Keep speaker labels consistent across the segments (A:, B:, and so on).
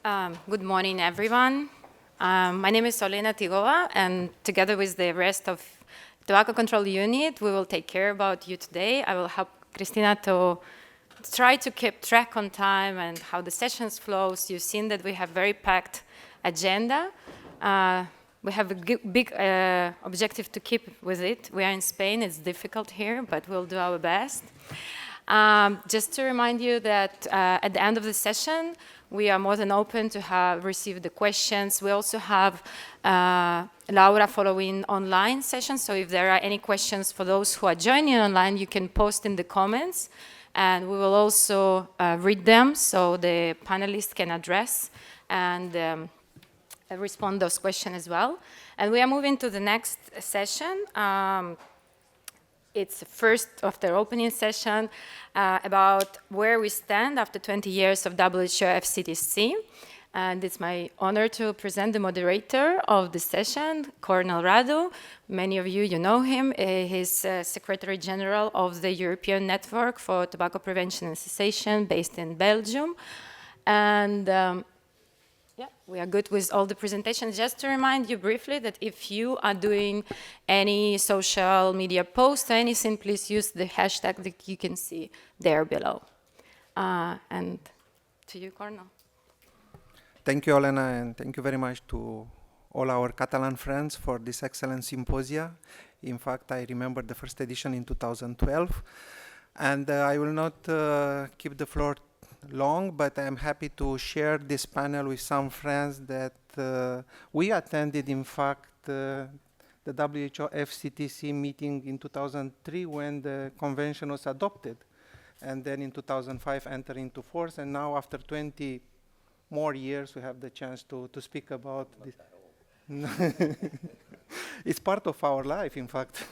A: Good morning, everyone. My name is Solena Tigova, and together with the rest of Tobacco Control Unit, we will take care about you today. I will help Christina to try to keep track on time and how the sessions flows. You've seen that we have very packed agenda. We have a big objective to keep with it. We are in Spain. It's difficult here, but we'll do our best. Just to remind you that at the end of the session, we are more than open to receive the questions. We also have Laura following online sessions. So if there are any questions for those who are joining online, you can post in the comments. And we will also read them so the panelists can address and respond those questions as well. And we are moving to the next session. It's the first of the opening session about where we stand after 20 years of WHO FCTC. And it's my honor to present the moderator of the session, Cornel Radu. Many of you know him. He's Secretary General of the European Network for Tobacco Prevention and Cessation based in Belgium. And yeah, we are good with all the presentations. Just to remind you briefly that if you are doing any social media post or anything, please use the hashtag that you can see there below. And to you, Cornel.
B: Thank you, Olena, and thank you very much to all our Catalan friends for this excellent symposia. In fact, I remember the first edition in 2012. And I will not keep the floor long, but I'm happy to share this panel with some friends that we attended, in fact, the WHO FCTC meeting in 2003 when the convention was adopted. And then in 2005 entered into force. And now after 20 more years, we have the chance to speak about this. It's part of our life, in fact.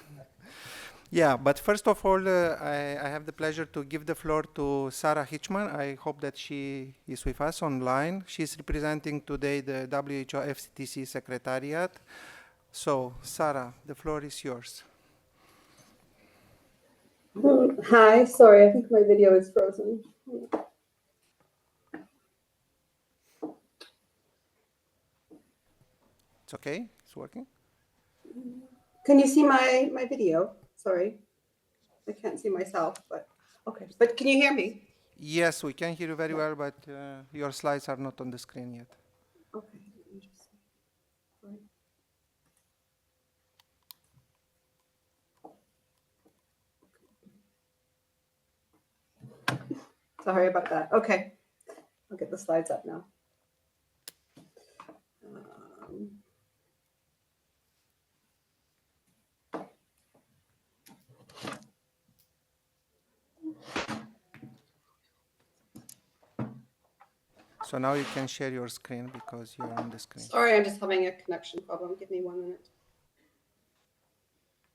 B: Yeah, but first of all, I have the pleasure to give the floor to Sara Hitchman. I hope that she is with us online. She's representing today the WHO FCTC Secretariat. So, Sara, the floor is yours.
C: Hi, sorry, I think my video is frozen.
B: It's okay? It's working?
C: Can you see my video? Sorry, I can't see myself, but okay. But can you hear me?
B: Yes, we can hear you very well, but your slides are not on the screen yet.
C: Okay, let me just see. Sorry about that. Okay, I'll get the slides up now.
B: So now you can share your screen because you're on the screen.
C: Sorry, I'm just having a connection problem. Give me 1 minute.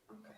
C: Okay.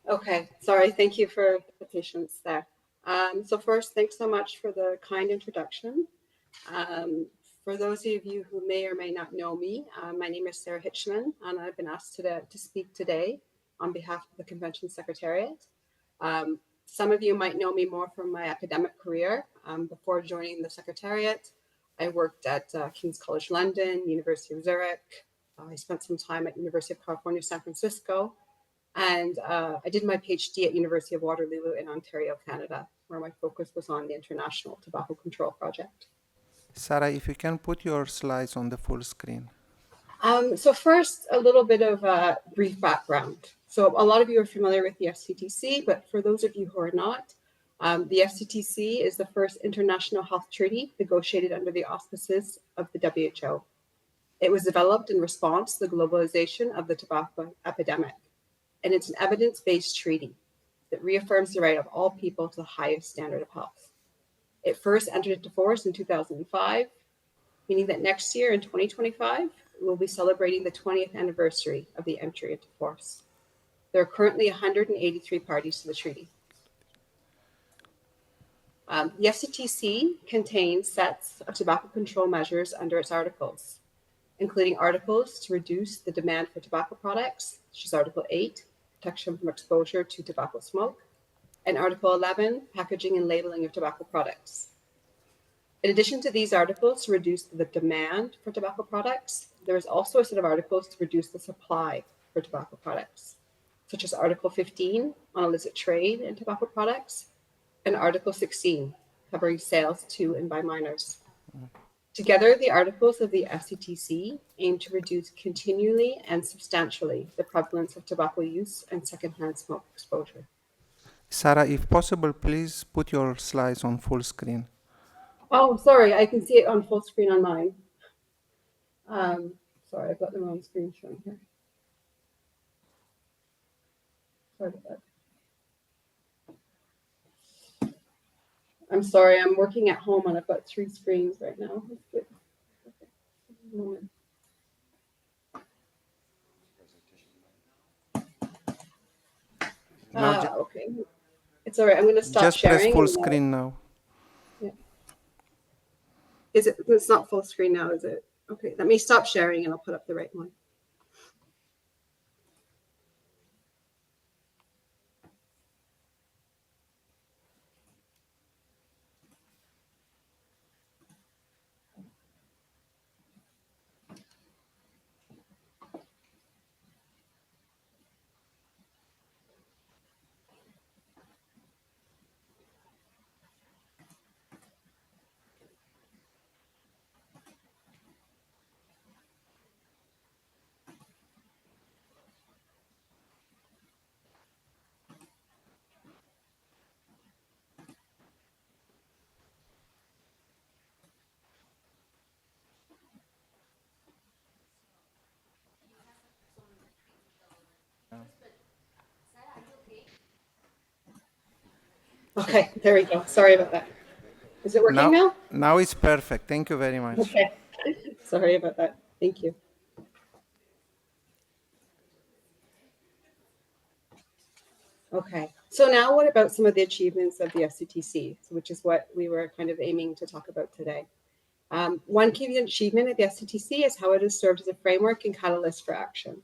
C: Okay, sorry, thank you for the patience there. So first, thanks so much for the kind introduction. For those of you who may or may not know me, my name is Sara Hitchman, and I've been asked to speak today on behalf of the Convention Secretariat. Some of you might know me more from my academic career. Before joining the Secretariat, I worked at King's College London, University of Zurich. I spent some time at University of California, San Francisco. And I did my PhD at University of Waterloo in Ontario, Canada, where my focus was on the International Tobacco Control Project.
B: Sara, if you can put your slides on the full screen.
C: So first, a little bit of a brief background. So a lot of you are familiar with the FCTC, but for those of you who are not, the FCTC is the first international health treaty negotiated under the auspices of the WHO. It was developed in response to the globalization of the tobacco epidemic. and it's an evidence-based treaty that reaffirms the right of all people to the highest standard of health. It first entered into force in 2005, meaning that next year in 2025, we'll be celebrating the 20th anniversary of the entry into force. There are currently 183 parties to the treaty. The FCTC contains sets of tobacco control measures under its articles, including articles to reduce the demand for tobacco products, which is Article 8, protection from exposure to tobacco smoke, and Article 11, packaging and labeling of tobacco products. In addition to these articles to reduce the demand for tobacco products, there is also a set of articles to reduce the supply for tobacco products, such as Article 15 on illicit trade in tobacco products, and Article 16, covering sales to and by minors. Together, the articles of the FCTC aim to reduce continually and substantially the prevalence of tobacco use and secondhand smoke exposure.
B: Sara, if possible, please put your slides on full screen.
C: Oh, sorry, I can see it on full screen on mine. Sorry, I've got the wrong screen showing here. Sorry about that. I'm sorry, I'm working at home and I've got 3 screens right now. That's good. Okay. Okay. It's all right. I'm going to stop
B: just
C: sharing.
B: Just press full screen now.
C: Yeah. Is it? It's not full screen now, is it? Okay. Let me stop sharing and I'll put up the right one. Okay, there we go. Sorry about that. Is it working now?
B: Now it's perfect. Thank you very much.
C: Okay. Sorry about that. Thank you. Okay. So now what about some of the achievements of the FCTC, which is what we were kind of aiming to talk about today? One key achievement of the FCTC is how it has served as a framework and catalyst for action.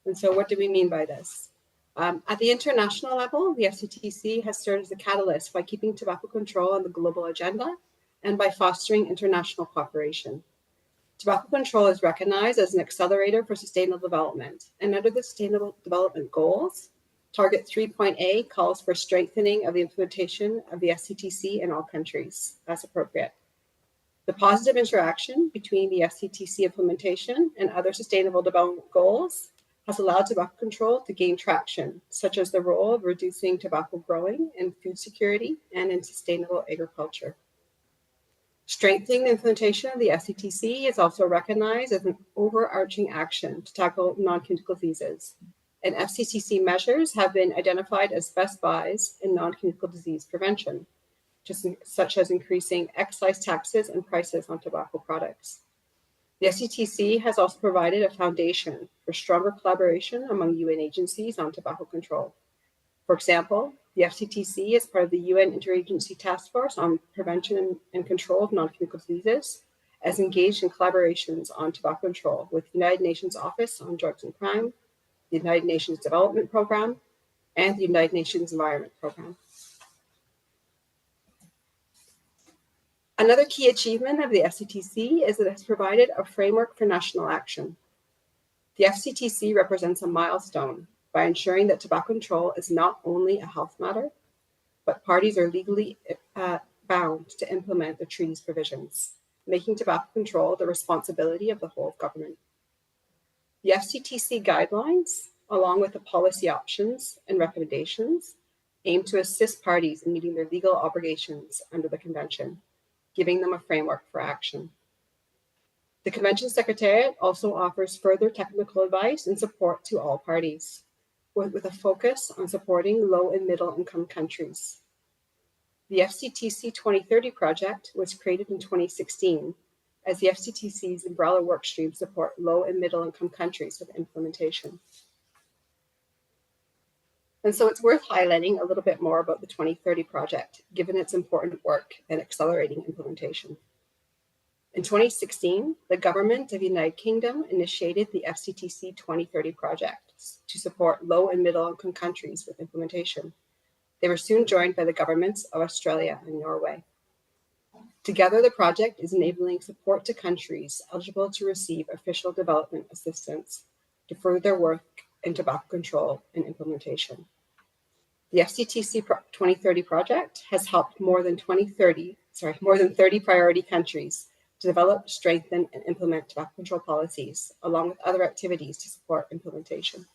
C: And so what do we mean by this? At the international level, the FCTC has served as a catalyst by keeping tobacco control on the global agenda and by fostering international cooperation. Tobacco control is recognized as an accelerator for sustainable development. And under the Sustainable Development Goals, Target 3.A calls for strengthening of the implementation of the FCTC in all countries as appropriate. The positive interaction between the FCTC implementation and other sustainable development goals has allowed tobacco control to gain traction, such as the role of reducing tobacco growing in food security and in sustainable agriculture. Strengthening the implementation of the FCTC is also recognized as an overarching action to tackle non-communicable diseases, and FCTC measures have been identified as best buys in non-communicable disease prevention, such as increasing excise taxes and prices on tobacco products. The FCTC has also provided a foundation for stronger collaboration among UN agencies on tobacco control. For example, the FCTC is part of the UN Interagency Task Force on Prevention and Control of Non-Communicable Diseases, as engaged in collaborations on tobacco control with the United Nations Office on Drugs and Crime, the United Nations Development Program, and the United Nations Environment Program. Another key achievement of the FCTC is that it has provided a framework for national action. The FCTC represents a milestone by ensuring that tobacco control is not only a health matter, but parties are legally bound to implement the treaty's provisions, making tobacco control the responsibility of the whole of government. The FCTC guidelines, along with the policy options and recommendations, aim to assist parties in meeting their legal obligations under the Convention, giving them a framework for action. The Convention Secretariat also offers further technical advice and support to all parties. with a focus on supporting low and middle income countries. The FCTC 2030 project was created in 2016 as the FCTC's umbrella workstream support low and middle income countries with implementation. And so it's worth highlighting a little bit more about the 2030 project, given its important work in accelerating implementation. In 2016, the government of the United Kingdom initiated the FCTC 2030 project to support low and middle income countries with implementation. They were soon joined by the governments of Australia and Norway. Together, the project is enabling support to countries eligible to receive official development assistance to further their work in tobacco control and implementation. The FCTC 2030 project has helped more than 30 priority countries to develop, strengthen, and implement tobacco control policies, along with other activities to support implementation.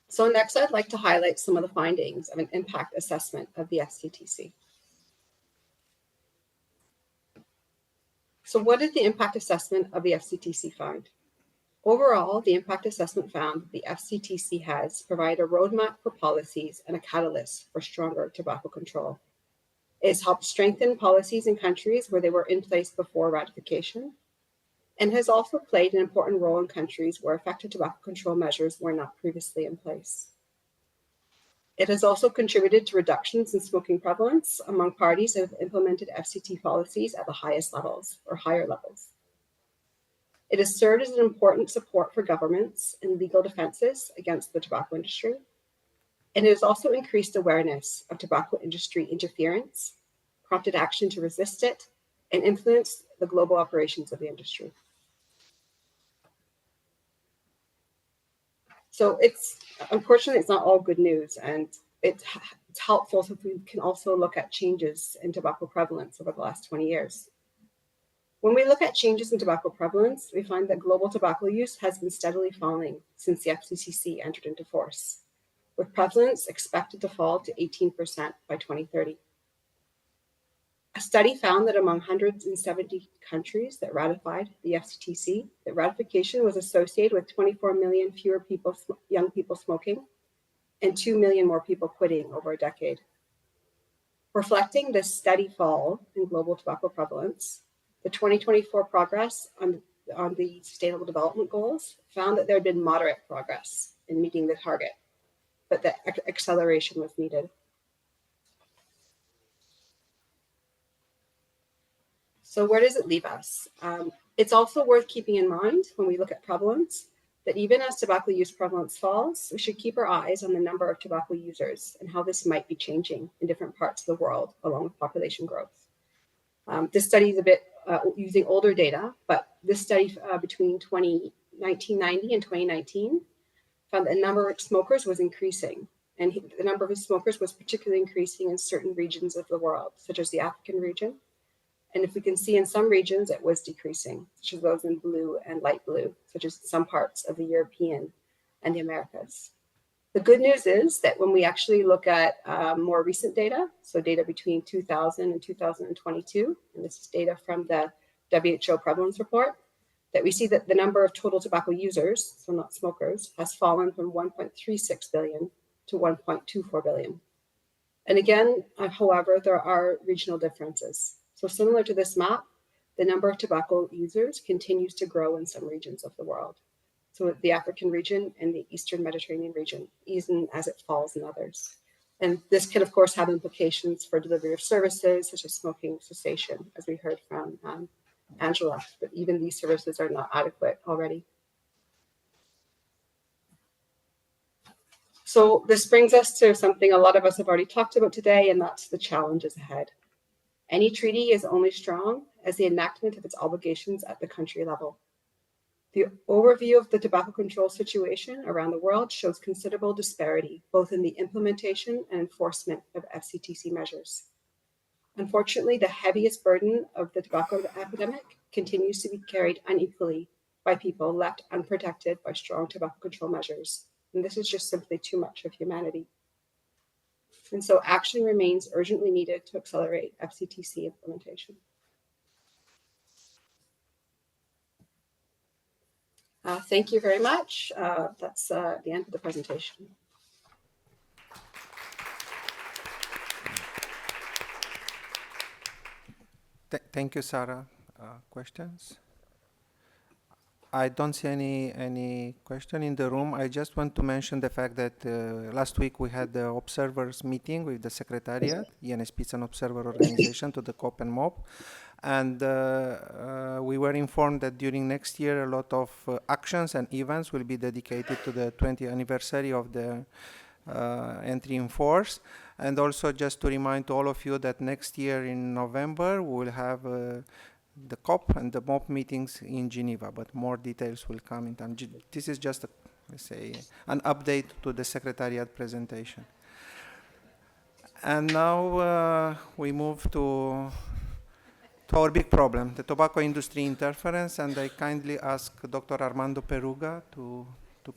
C: So next, I'd like to highlight some of the findings of an impact assessment of the FCTC. So what did the impact assessment of the FCTC find? Overall, the impact assessment found that the FCTC has provided a roadmap for policies and a catalyst for stronger tobacco control. It has helped strengthen policies in countries where they were in place before ratification, and has also played an important role in countries where effective tobacco control measures were not previously in place. It has also contributed to reductions in smoking prevalence among parties that have implemented FCT policies at the highest levels or higher levels. It has served as an important support for governments in legal defenses against the tobacco industry. And it has also increased awareness of tobacco industry interference, prompted action to resist it, and influenced the global operations of the industry. So unfortunately, it's not all good news, and it's helpful if we can also look at changes in tobacco prevalence over the last 20 years. When we look at changes in tobacco prevalence, we find that global tobacco use has been steadily falling since the FCTC entered into force, with prevalence expected to fall to 18% by 2030. A study found that among 170 countries that ratified the FCTC, that ratification was associated with 24 million fewer young people smoking and 2 million more people quitting over a decade. Reflecting this steady fall in global tobacco prevalence, the 2024 progress on the Sustainable Development Goals found that there had been moderate progress in meeting the target, but that acceleration was needed. So where does it leave us? It's also worth keeping in mind when we look at prevalence that even as tobacco use prevalence falls, we should keep our eyes on the number of tobacco users and how this might be changing in different parts of the world along with population growth. This study is a bit using older data, but this study between 1990 and 2019 found that the number of smokers was increasing. And the number of smokers was particularly increasing in certain regions of the world, such as the African region. And if we can see in some regions, it was decreasing, such as those in blue and light blue, such as some parts of the European and the Americas. The good news is that when we actually look at more recent data, so data between 2000 and 2022, and this is data from the WHO prevalence report, that we see that the number of total tobacco users, so not smokers, has fallen from 1.36 billion to 1.24 billion. And again, however, there are regional differences. So similar to this map, the number of tobacco users continues to grow in some regions of the world. So the African region and the Eastern Mediterranean region, even as it falls in others. And this can, of course, have implications for delivery of services, such as smoking cessation, as we heard from Angela, but even these services are not adequate already. So this brings us to something a lot of us have already talked about today, and that's the challenges ahead. Any treaty is only strong as the enactment of its obligations at the country level. The overview of the tobacco control situation around the world shows considerable disparity, both in the implementation and enforcement of FCTC measures. Unfortunately, the heaviest burden of the tobacco epidemic continues to be carried unequally by people left unprotected by strong tobacco control measures. And this is just simply too much of humanity. And so action remains urgently needed to accelerate FCTC implementation. Thank you very much. That's the end of the presentation.
B: Thank you, Sara. Questions? I don't see any question in the room. I just want to mention the fact that last week we had the observers meeting with the Secretariat. ENSP is an observer organization to the COP and MOP. And we were informed that during next year, a lot of actions and events will be dedicated to the 20th anniversary of the entry in force. And also just to remind all of you that next year in November, we will have the COP and the MOP meetings in Geneva, but more details will come in time. This is just, let's say, an update to the Secretariat presentation. And now we move to our big problem, the tobacco industry interference, and I kindly ask Dr. Armando Peruga to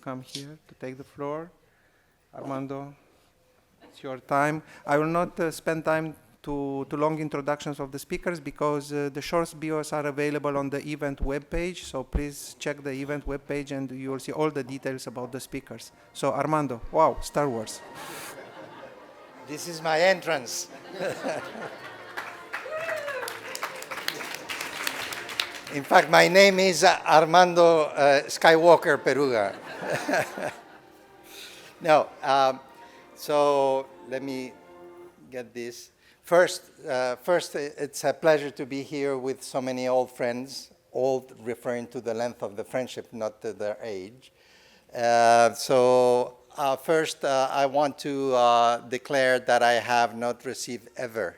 B: come here to take the floor. Armando, it's your time. I will not spend time to long introductions of the speakers because the short bios are available on the event webpage, so please check the event webpage and you will see all the details about the speakers. So Armando, wow, Star Wars.
D: This is my entrance. In fact, my name is Armando Skywalker Peruga. No, so let me get this. First, it's a pleasure to be here with so many old friends, old referring to the length of the friendship, not to their age. First, I want to declare that I have not received ever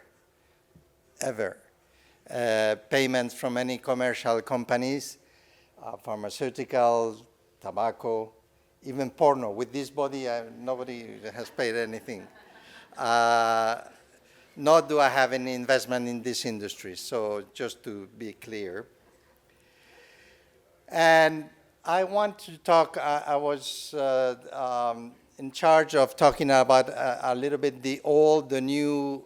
D: payments from any commercial companies, pharmaceutical, tobacco, even porno. With this body, nobody has paid anything. Nor do I have any investment in this industry, so just to be clear. And I want to talk, I was in charge of talking about a little bit the old, the new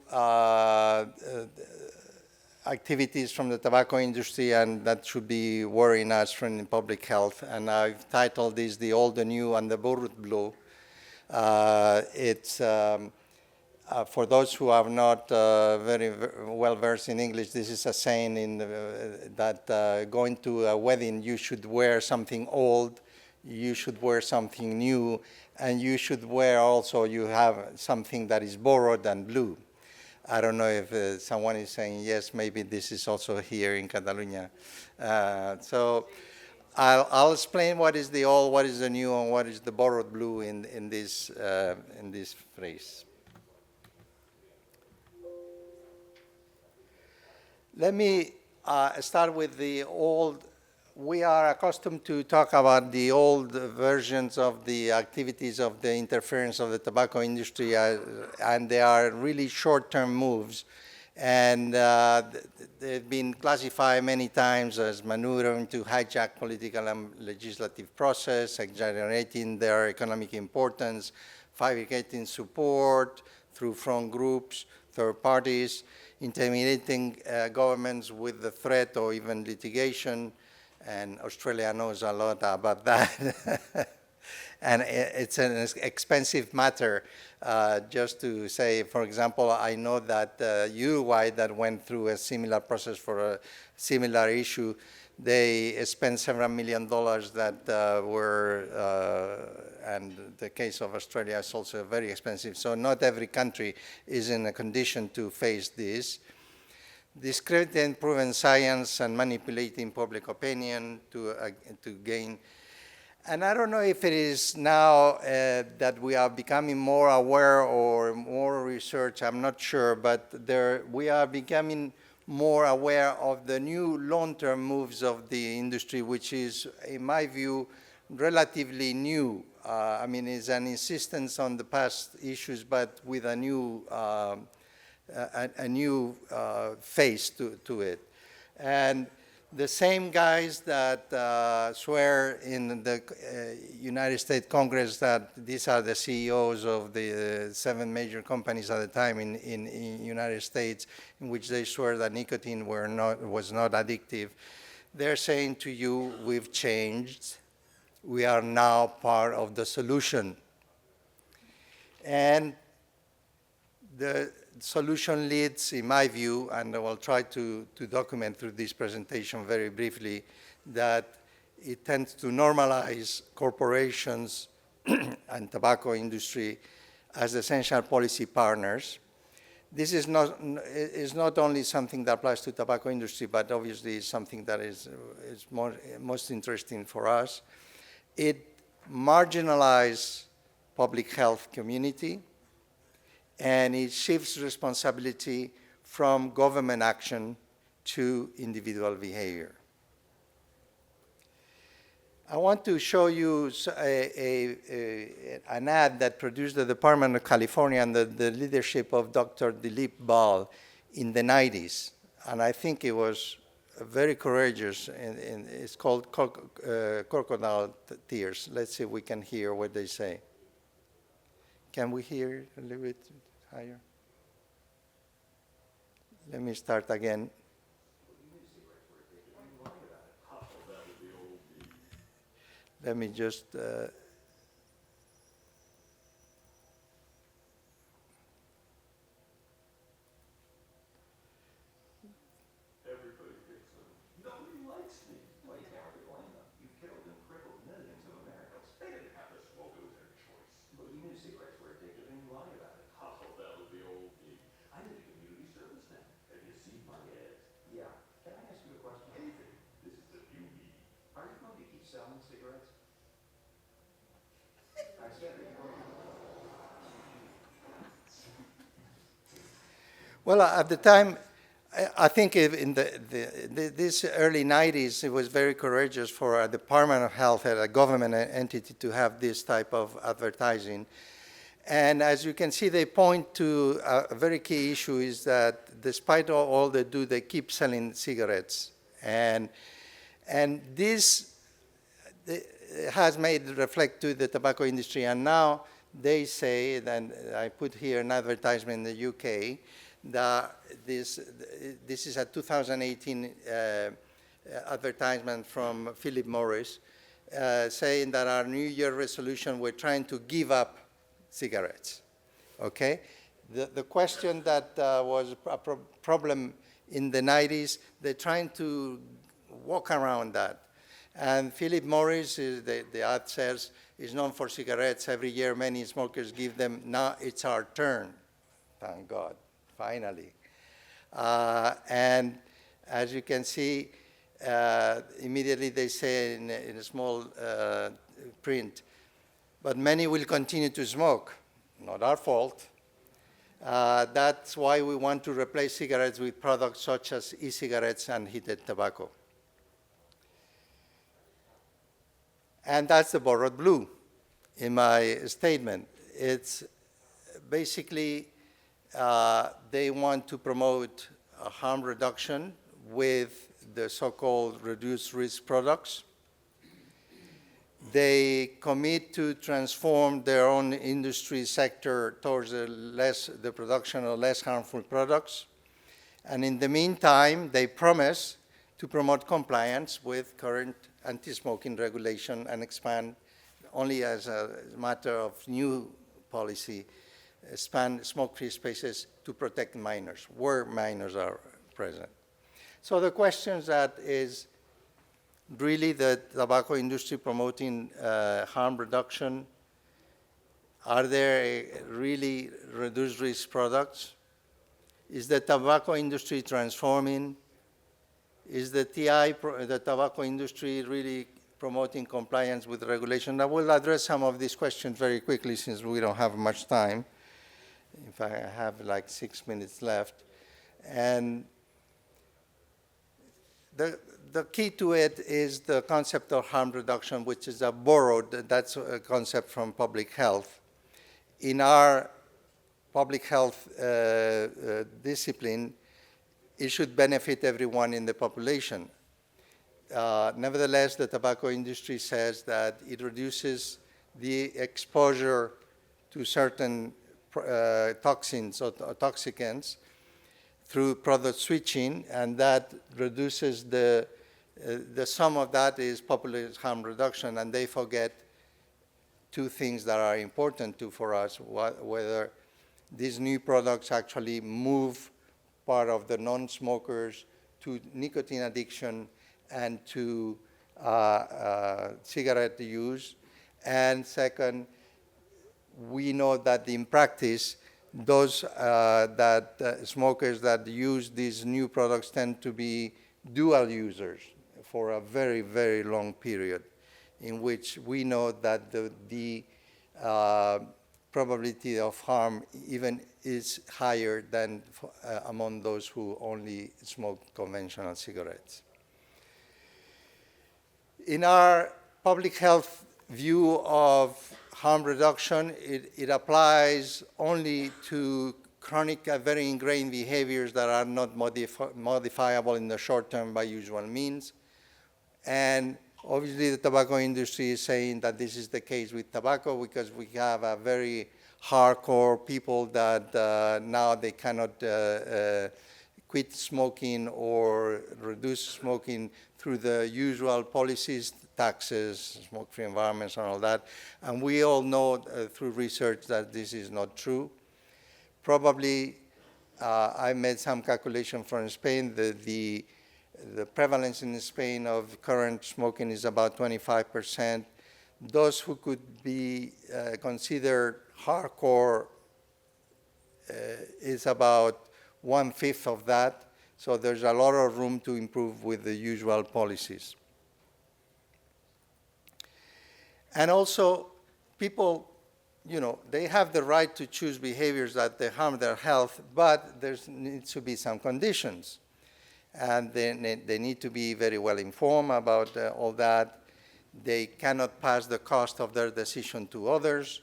D: activities from the tobacco industry, and that should be worrying us from public health. And I've titled this The Old, the New, and the Borrowed Blue. It's for those who are not very well versed in English, this is a saying in that going to a wedding, you should wear something old, you should wear something new, and you should wear also, you have something that is borrowed and blue. I don't know if someone is saying yes, maybe this is also here in Catalonia. So I'll explain what is the old, what is the new, and what is the borrowed blue in this phrase. Let me start with the old. We are accustomed to talk about the old versions of the activities of the interference of the tobacco industry, and they are really short-term moves. And they've been classified many times as maneuvering to hijack political and legislative process, exaggerating their economic importance, fabricating support through front groups, third parties, intimidating governments with the threat or even litigation, and Australia knows a lot about that. And it's an expensive matter. Just to say, for example, I know that Uruguay, that went through a similar process for a similar issue, they spent several $1 million that and the case of Australia is also very expensive. So not every country is in a condition to face this. Discrediting proven science and manipulating public opinion to gain. And I don't know if it is now that we are becoming more aware or more research, I'm not sure, but we are becoming more aware of the new long-term moves of the industry, which is, in my view, relatively new. I mean, it's an insistence on the past issues, but with a new face to it. And the same guys that swear in the United States Congress that these are the CEOs of the 7 major companies at the time in United States, in which they swear that nicotine was not addictive, they're saying to you, we've changed, we are now part of the solution. And the solution leads, in my view, and I will try to document through this presentation very briefly, that it tends to normalize corporations and tobacco industry as essential policy partners. This is not only something that applies to tobacco industry, but obviously is something that is most interesting for us. It marginalizes public health community, and it shifts responsibility from government action to individual behavior. I want to show you an ad that produced the Department of California under the leadership of Dr. IDIBELL in the 90s. And I think it was very courageous, and it's called Crocodile Tears. Let's see if we can hear what they say. Can we hear a little bit higher? Let me start again. Let me just Well, at the time, I think in this early 90s, it was very courageous for a Department of Health, a government entity, to have this type of advertising. And as you can see, they point to a very key issue is that despite all they do, they keep selling cigarettes. And this has made reflect to the tobacco industry. And now they say, and I put here an advertisement in the UK, that this is a 2018 advertisement from Philip Morris saying that our New Year resolution, we're trying to give up cigarettes, okay? The question that was a problem in the 90s, they're trying to walk around that. And Philip Morris, the ad says, is known for cigarettes. Every year many smokers give them. Now it's our turn, thank God. Finally. And as you can see, immediately they say in a small print, but many will continue to smoke. Not our fault. That's why we want to replace cigarettes with products such as e-cigarettes and heated tobacco. And that's the borrowed blue in my statement. It's basically they want to promote a harm reduction with the so-called reduced risk products. They commit to transform their own industry sector towards the production of less harmful products. And in the meantime, they promise to promote compliance with current anti-smoking regulation and expand only as a matter of new policy, expand smoke-free spaces to protect minors, where minors are present. So the question that is really the tobacco industry promoting harm reduction. Are there really reduced risk products? Is the tobacco industry transforming? Is the the tobacco industry really promoting compliance with regulation? I will address some of these questions very quickly since we don't have much time. If I have like 6 minutes left. And the key to it is the concept of harm reduction, which is a borrowed, that's a concept from public health. In our public health discipline, it should benefit everyone in the population. Nevertheless, the tobacco industry says that it reduces the exposure to certain toxins or toxicants through product switching, and that reduces the The sum of that is population harm reduction, and they forget two things that are important for us, whether these new products actually move part of the non-smokers to nicotine addiction and to cigarette use. And second, we know that in practice, those smokers that use these new products tend to be dual users for a very, very long period, in which we know that the probability of harm even is higher than among those who only smoke conventional cigarettes. In our public health view of harm reduction, it applies only to chronic, very ingrained behaviors that are not modifiable in the short term by usual means. And obviously, the tobacco industry is saying that this is the case with tobacco because we have a very hardcore people that now they cannot quit smoking or reduce smoking through the usual policies, taxes, smoke-free environments, and all that. And we all know through research that this is not true. Probably, I made some calculation from Spain. The prevalence in Spain of current smoking is about 25%. Those who could be considered hardcore is about 1/5 of that. So there's a lot of room to improve with the usual policies. And also, people, they have the right to choose behaviors that they harm their health, but there needs to be some conditions. And they need to be very well informed about all that. They cannot pass the cost of their decision to others.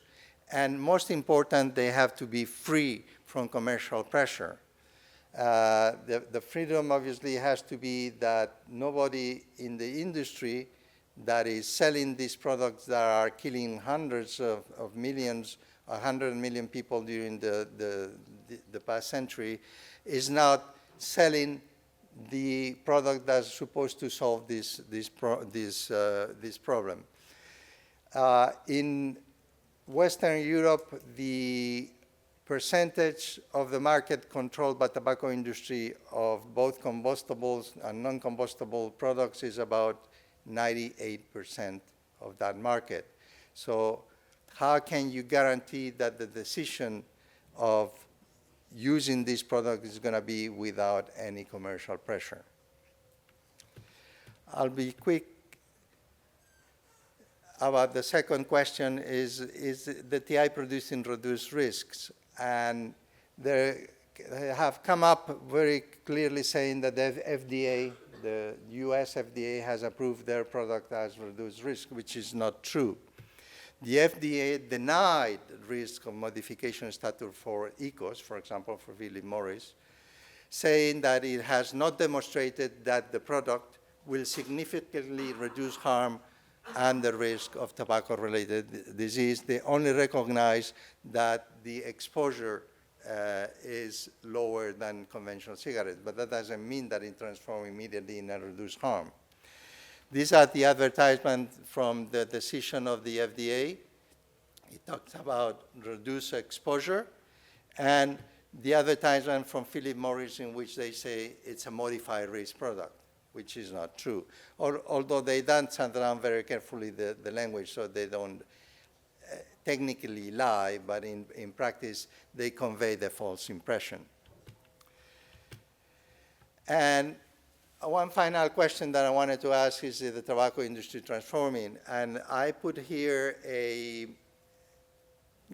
D: And most important, they have to be free from commercial pressure. The freedom obviously has to be that nobody in the industry that is selling these products that are killing hundreds of millions, 100 million people during the past century, is not selling the product that's supposed to solve this problem. In Western Europe, the percentage of the market controlled by tobacco industry of both combustibles and non-combustible products is about 98% of that market. So how can you guarantee that the decision of using this product is going to be without any commercial pressure? I'll be quick about the second question is the TI producing reduced risks? And they have come up very clearly saying that the FDA, the US FDA, has approved their product as reduced risk, which is not true. The FDA denied risk of modification status for ECOS, for example, for Philip Morris, saying that it has not demonstrated that the product will significantly reduce harm and the risk of tobacco-related disease. They only recognize that the exposure is lower than conventional cigarettes, but that doesn't mean that it transforms immediately in a reduced harm. These are the advertisements from the decision of the FDA. It talks about reduced exposure, and the advertisement from Philip Morris in which they say it's a modified risk product, which is not true. Although they dance around very carefully the language, so they don't technically lie, but in practice, they convey the false impression. And one final question that I wanted to ask is the tobacco industry transforming? And I put here a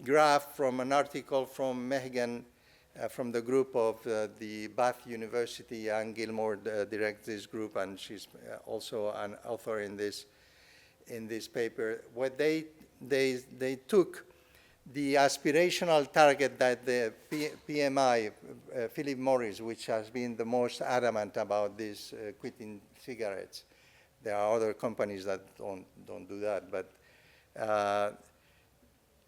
D: graph from an article from Megan, from the group of the Bath University. Ann Gilmore directs this group, and she's also an author in this paper. What they took the aspirational target that the PMI, Philip Morris, which has been the most adamant about this quitting cigarettes. There are other companies that don't do that, but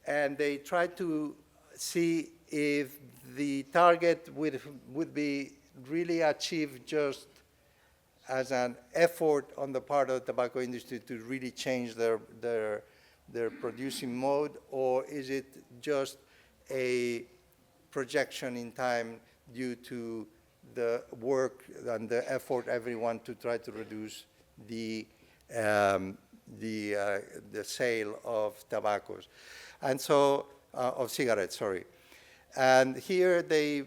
D: and they tried to see if the target would be really achieved just as an effort on the part of the tobacco industry to really change their producing mode, or is it just a projection in time due to the work and the effort everyone to try to reduce the sale of tobaccos, and so of cigarettes, sorry. And here they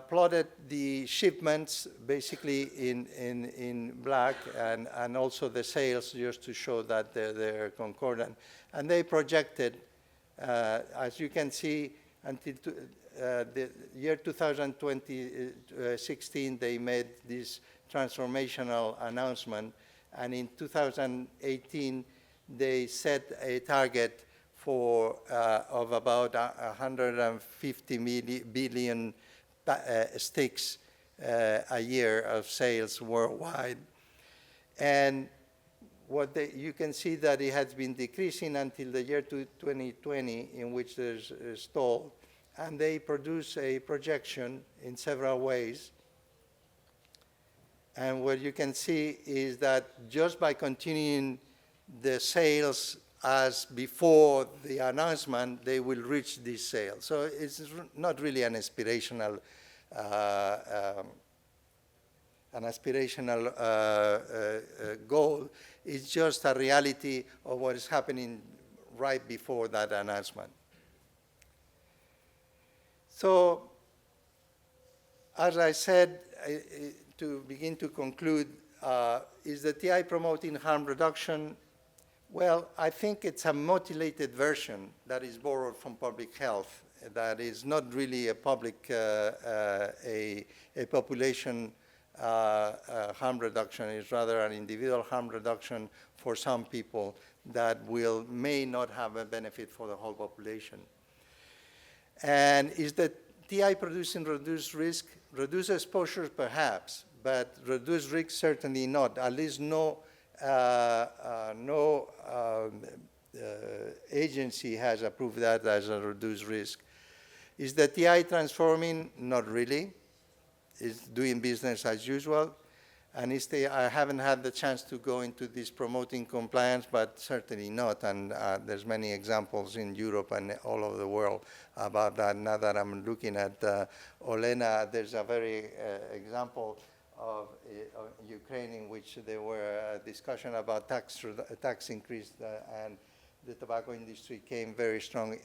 D: plotted the shipments basically in black, and also the sales, just to show that they're concordant. And they projected, as you can see, until the year 2016, they made this transformational announcement, and in 2018, they set a target for of about 150 billion sticks a year of sales worldwide. And what you can see that it has been decreasing until the year 2020, in which there's a stall. And they produce a projection in several ways. And what you can see is that just by continuing the sales as before the announcement, they will reach this sale. So it's not really an aspirational goal. It's just a reality of what is happening right before that announcement. So, as I said, to begin to conclude, is the TI promoting harm reduction? Well, I think it's a mutilated version that is borrowed from public health, that is not really a public, a population harm reduction. It's rather an individual harm reduction for some people that may not have a benefit for the whole population. And is the TI producing reduced risk? Reduced exposure, perhaps, but reduced risk, certainly not. At least no agency has approved that as a reduced risk. Is the TI transforming? Not really. It's doing business as usual. And I haven't had the chance to go into this promoting compliance, but certainly not. And there's many examples in Europe and all over the world about that. Now that I'm looking at Olena, there's a very example of Ukraine in which there were a discussion about tax increase, and the tobacco industry came very strong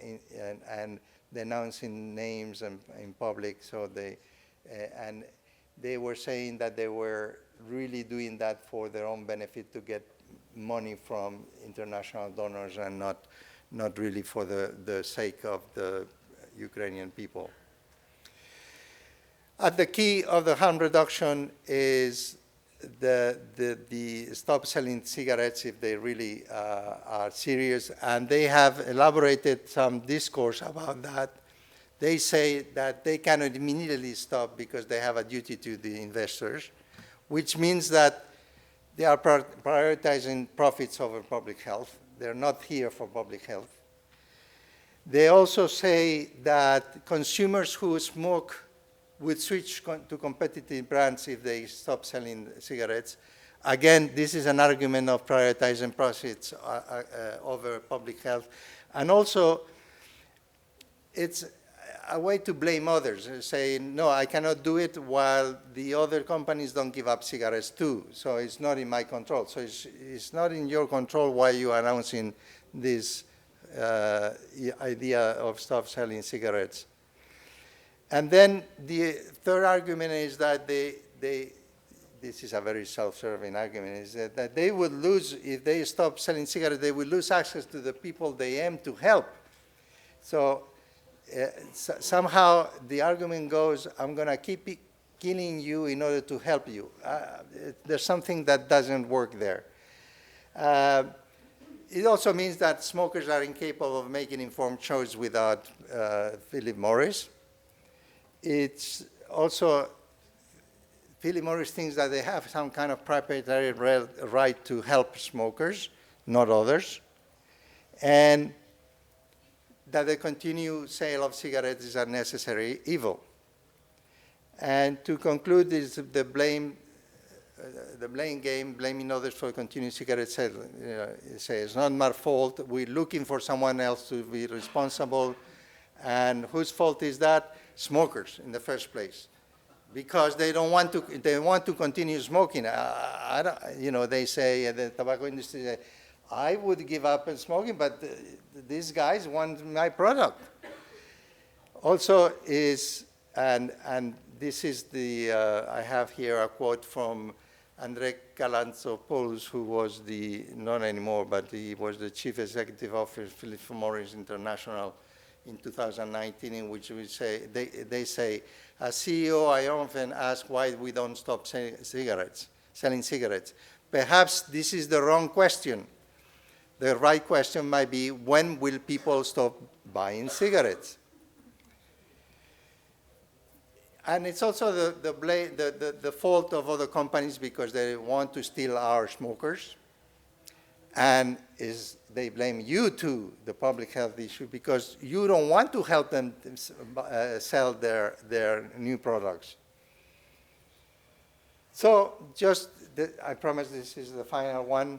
D: and denouncing names in public. So and they were saying that they were really doing that for their own benefit, to get money from international donors, and not really for the sake of the Ukrainian people. At the key of the harm reduction is the stop selling cigarettes if they really are serious, and they have elaborated some discourse about that. They say that they cannot immediately stop because they have a duty to the investors, which means that they are prioritizing profits over public health. They're not here for public health. They also say that consumers who smoke would switch to competitive brands if they stop selling cigarettes. Again, this is an argument of prioritizing profits over public health. And also, it's a way to blame others, say, no, I cannot do it while the other companies don't give up cigarettes too, so it's not in my control. So it's not in your control why you are announcing this idea of stop selling cigarettes. And then the third argument is that this is a very self-serving argument, is that they would lose, if they stop selling cigarettes, they would lose access to the people they aim to help. So somehow the argument goes, I'm going to keep killing you in order to help you. There's something that doesn't work there. It also means that smokers are incapable of making informed choice without Philip Morris. It's also, Philip Morris thinks that they have some kind of proprietary right to help smokers, not others, and that the continued sale of cigarettes is a necessary evil. And to conclude, is the blame the blame game, blaming others for continuing cigarette sales. Say it's not my fault. We're looking for someone else to be responsible. And whose fault is that? Smokers in the first place, because they don't want to. They want to continue smoking. I don't, you know, they say the tobacco industry say, I would give up on smoking, but these guys want my product. Also is, and this is the, I have here a quote from André Calantzopoulos, who was the, not anymore, but he was the chief executive officer of Philip Morris International in 2019, in which we say, they say, as CEO, I often ask why we don't stop selling cigarettes. Perhaps this is the wrong question. The right question might be, when will people stop buying cigarettes? And it's also the fault of other companies because they want to steal our smokers. And they blame you too, the public health issue, because you don't want to help them sell their new products. So just, I promise this is the final one.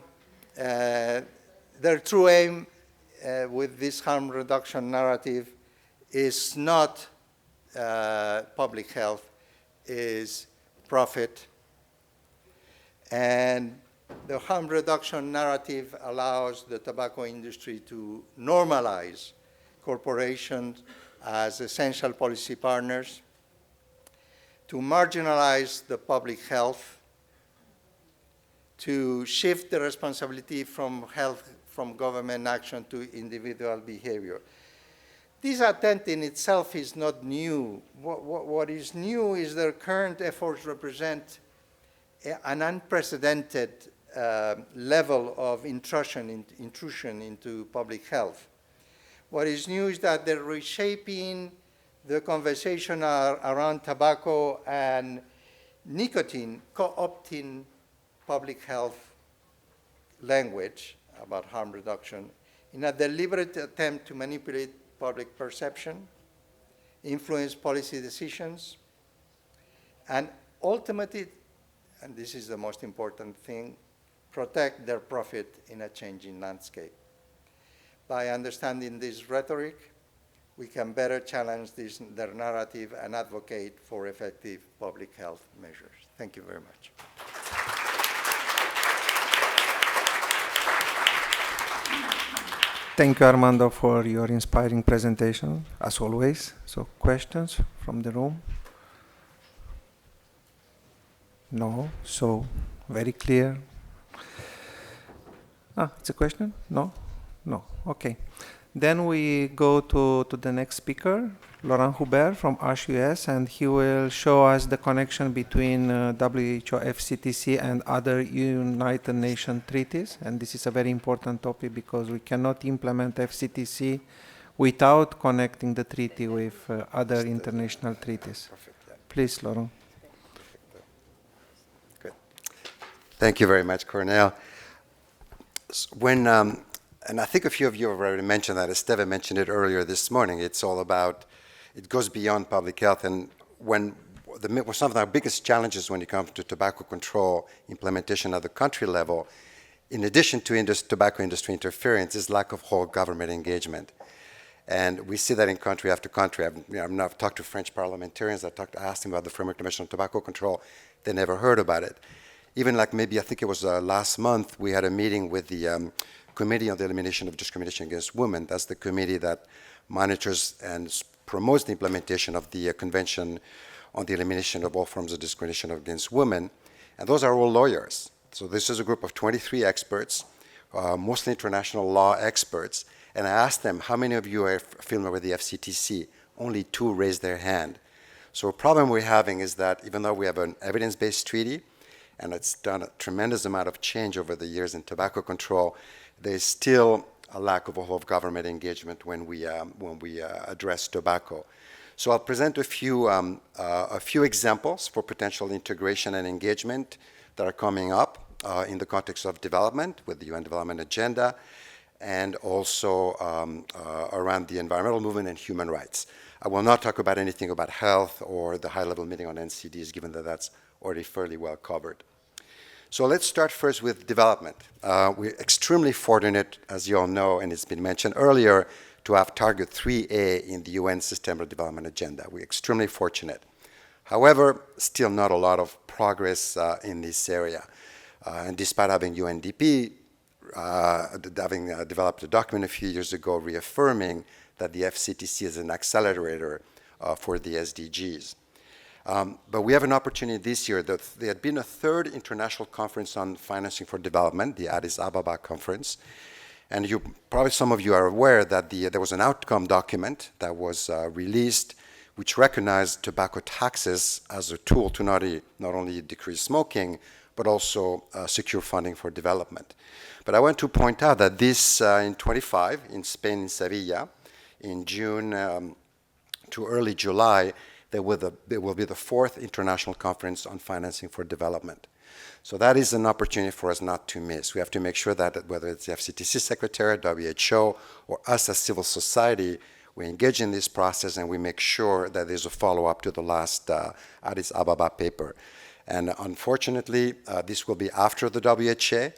D: Their true aim with this harm reduction narrative is not public health, is profit. And the harm reduction narrative allows the tobacco industry to normalize corporations as essential policy partners, to marginalize the public health, to shift the responsibility from government action to individual behavior. This attempt in itself is not new. What is new is their current efforts represent an unprecedented level of intrusion into public health. What is new is that they're reshaping the conversation around tobacco and nicotine, co-opting public health language about harm reduction in a deliberate attempt to manipulate public perception, influence policy decisions, and ultimately, and this is the most important thing, protect their profit in a changing landscape. By understanding this rhetoric, we can better challenge their narrative and advocate for effective public health measures. Thank you very much.
B: Thank you, Armando, for your inspiring presentation, as always. So, questions from the room? No? So, very clear. It's a question? No? No. Okay. Then we go to the next speaker, Laurent Hubert from HUS, and he will show us the connection between WHO FCTC and other United Nations treaties. And this is a very important topic because we cannot implement FCTC without connecting the treaty with other international treaties. Please, Laurent.
E: Good. Thank you very much, Cornel. When and I think a few of you have already mentioned that. Esteve mentioned it earlier this morning. It's all about, it goes beyond public health. And when some of our biggest challenges when it comes to tobacco control implementation at the country level, in addition to tobacco industry interference, is lack of whole government engagement. And we see that in country after country. I've talked to French parliamentarians. Asked them about the Framework Convention on Tobacco Control. They never heard about it. Even like maybe, I think it was last month, we had a meeting with the Committee on the Elimination of Discrimination Against Women. That's the committee that monitors and promotes the implementation of the Convention on the Elimination of All Forms of Discrimination Against Women. And those are all lawyers. So this is a group of 23 experts, mostly international law experts. And I asked them, how many of you are familiar with the FCTC? Only 2 raised their hand. So a problem we're having is that even though we have an evidence-based treaty, and it's done a tremendous amount of change over the years in tobacco control, there's still a lack of a whole of government engagement when we address tobacco. So I'll present a few examples for potential integration and engagement that are coming up in the context of development with the UN Development Agenda, and also around the environmental movement and human rights. I will not talk about anything about health or the high-level meeting on NCDs, given that that's already fairly well covered. So let's start first with development. We're extremely fortunate, as you all know, and it's been mentioned earlier, to have target 3A in the UN Sustainable Development Agenda. We're extremely fortunate. However, still not a lot of progress in this area. And despite having UNDP having developed a document a few years ago reaffirming that the FCTC is an accelerator for the SDGs. But we have an opportunity this year. There had been a third international conference on financing for development, the Addis Ababa conference. And probably some of you are aware that there was an outcome document that was released which recognized tobacco taxes as a tool to not only decrease smoking, but also secure funding for development. But I want to point out that this, in 25, in Spain, in Sevilla, in June to early July, there will be the fourth international conference on financing for development. So that is an opportunity for us not to miss. We have to make sure that whether it's the FCTC Secretariat, WHO, or us as civil society, we engage in this process and we make sure that there's a follow-up to the last Addis Ababa paper. And unfortunately, this will be after the WHO,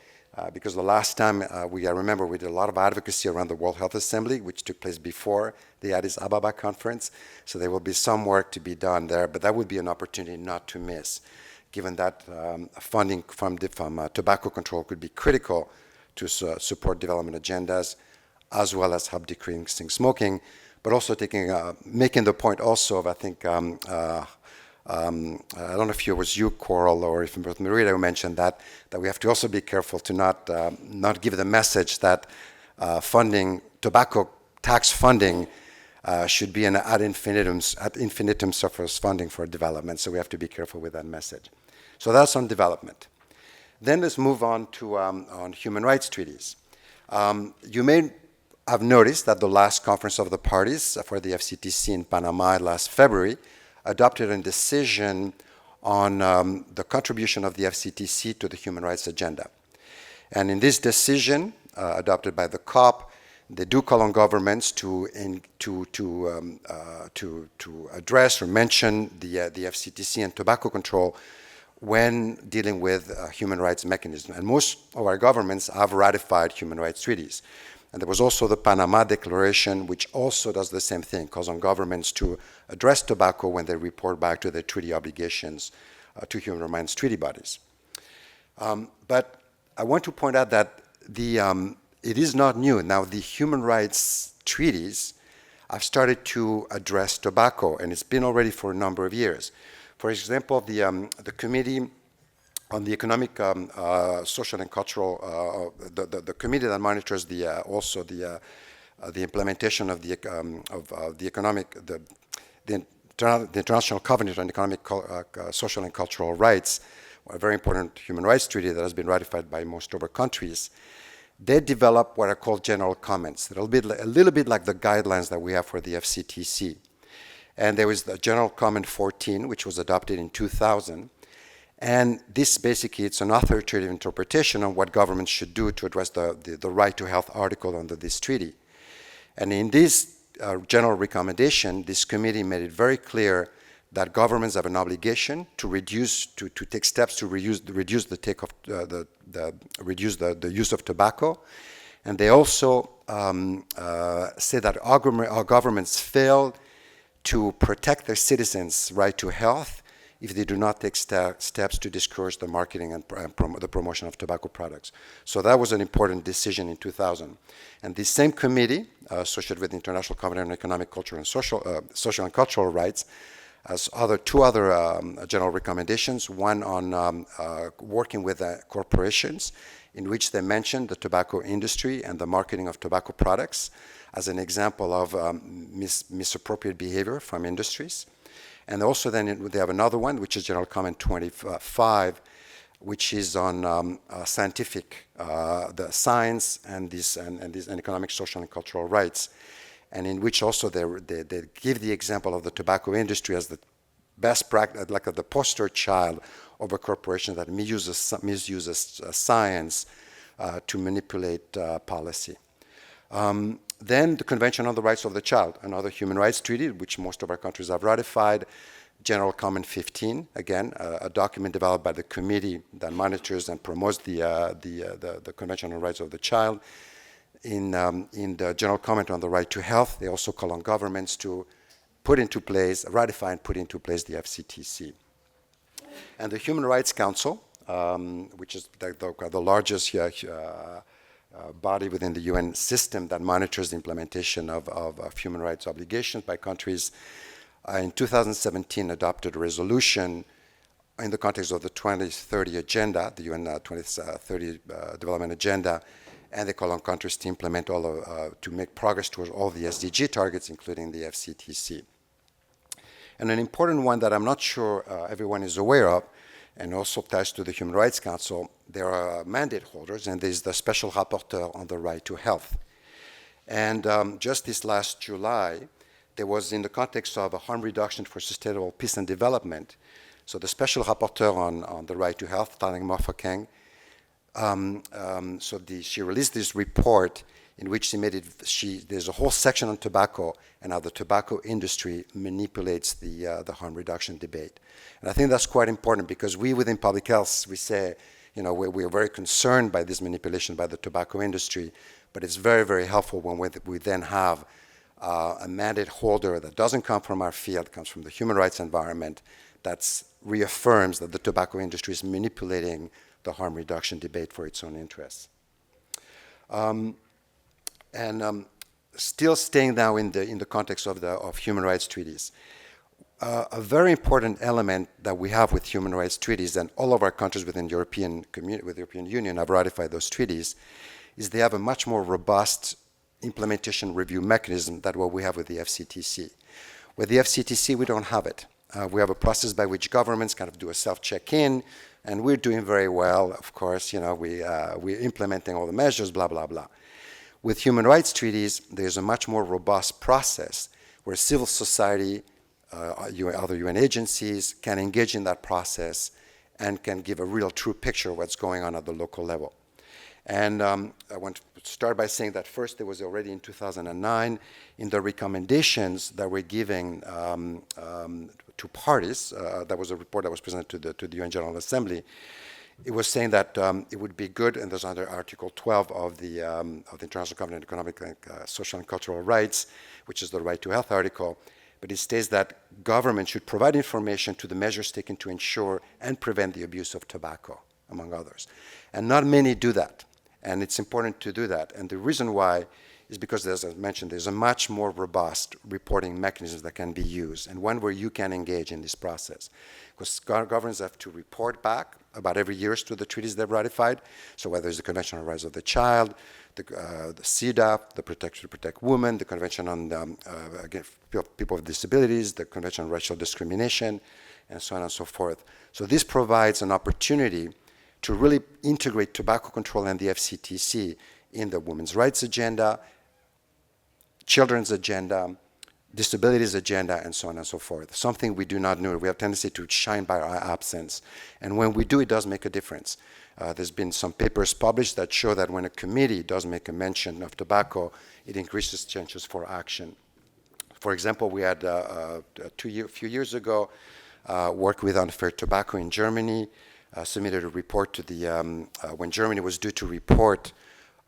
E: because the last time I remember we did a lot of advocacy around the World Health Assembly, which took place before the Addis Ababa conference. So there will be some work to be done there, but that would be an opportunity not to miss, given that funding from tobacco control could be critical to support development agendas, as well as help decreasing smoking, but also making the point also of, I think, I don't know if it was you, Coral, or if Marita who mentioned that we have to also be careful to not give the message that tobacco tax funding should be an ad infinitum surplus funding for development. So we have to be careful with that message. So that's on development. Then let's move on to on human rights treaties. You may have noticed that the last conference of the parties for the FCTC in Panama last February adopted a decision on the contribution of the FCTC to the human rights agenda. And in this decision, adopted by the COP, they do call on governments to address or mention the FCTC and tobacco control when dealing with human rights mechanisms. And most of our governments have ratified human rights treaties. And there was also the Panama Declaration, which also does the same thing, calls on governments to address tobacco when they report back to their treaty obligations to human rights treaty bodies. But I want to point out that it is not new. Now, the human rights treaties have started to address tobacco, and it's been already for a number of years. For example, the Committee on the Economic, Social and Cultural, the committee that monitors also the implementation of the International Covenant on Economic, Social and Cultural Rights, a very important human rights treaty that has been ratified by most of our countries. They develop what are called general comments. It'll be a little bit like the guidelines that we have for the FCTC. And there was the General Comment 14, which was adopted in 2000. And this basically, it's an authoritative interpretation on what governments should do to address the right to health article under this treaty. And in this general recommendation, this committee made it very clear that governments have an obligation to take steps to reduce the use of tobacco. And they also say that our governments fail to protect their citizens' right to health if they do not take steps to discourage the marketing and the promotion of tobacco products. So that was an important decision in 2000. And the same committee, associated with the International Covenant on Economic, Cultural, and Social and Cultural Rights, has two other general recommendations, one on working with corporations, in which they mentioned the tobacco industry and the marketing of tobacco products as an example of misappropriate behavior from industries. And also then they have another one, which is General Comment 25, which is on scientific, the science and economic, social, and cultural rights, and in which also they give the example of the tobacco industry as the best practice, like the poster child of a corporation that misuses science to manipulate policy. Then the Convention on the Rights of the Child, another human rights treaty, which most of our countries have ratified, General Comment 15, again, a document developed by the committee that monitors and promotes the Convention on the Rights of the Child. In the General Comment on the Right to Health, they also call on governments to put into place, ratify and put into place the FCTC. And the Human Rights Council, which is the largest body within the UN system that monitors the implementation of human rights obligations by countries, in 2017 adopted a resolution in the context of the 2030 Agenda, the UN 2030 Development Agenda, and they call on countries to implement to make progress towards all the SDG targets, including the FCTC. And an important one that I'm not sure everyone is aware of, and also attached to the Human Rights Council, there are mandate holders, and there's the Special Rapporteur on the Right to Health. And just this last July, there was, in the context of a harm reduction for sustainable peace and development, so the Special Rapporteur on the Right to Health, Taling Mofokeng, she released this report in which there's a whole section on tobacco and how the tobacco industry manipulates the harm reduction debate. And I think that's quite important because we within public health, we say, we're very concerned by this manipulation by the tobacco industry, but it's very, very helpful when we then have a mandate holder that doesn't come from our field, comes from the human rights environment, that reaffirms that the tobacco industry is manipulating the harm reduction debate for its own interests. Still staying now in the context of human rights treaties, a very important element that we have with human rights treaties, and all of our countries within the European Union have ratified those treaties, is they have a much more robust implementation review mechanism than what we have with the FCTC. With the FCTC, we don't have it. We have a process by which governments kind of do a self-check-in, and we're doing very well, of course. We're implementing all the measures, blah, blah, blah. With human rights treaties, there's a much more robust process where civil society, other UN agencies can engage in that process and can give a real true picture of what's going on at the local level. And I want to start by saying that first, there was already in 2009, in the recommendations that we're giving to parties, that was a report that was presented to the UN General Assembly. It was saying that it would be good, and there's under Article 12 of the International Covenant on Economic, Social, and Cultural Rights, which is the Right to Health article, but it states that government should provide information to the measures taken to ensure and prevent the abuse of tobacco, among others. And not many do that, and it's important to do that. And the reason why is because, as I mentioned, there's a much more robust reporting mechanism that can be used, and one where you can engage in this process. Because governments have to report back about every year to the treaties they've ratified. So whether it's the Convention on the Rights of the Child, the CEDAW, the Protection to Protect Women, the Convention on against People with Disabilities, the Convention on Racial Discrimination, and so on and so forth. So this provides an opportunity to really integrate tobacco control and the FCTC in the women's rights agenda, children's agenda, disabilities agenda, and so on and so forth. Something we do not know. We have a tendency to shine by our absence. And when we do, it does make a difference. There's been some papers published that show that when a committee does make a mention of tobacco, it increases chances for action. For example, we had a few years ago worked with Unfair Tobacco in Germany, submitted a report to the, when Germany was due to report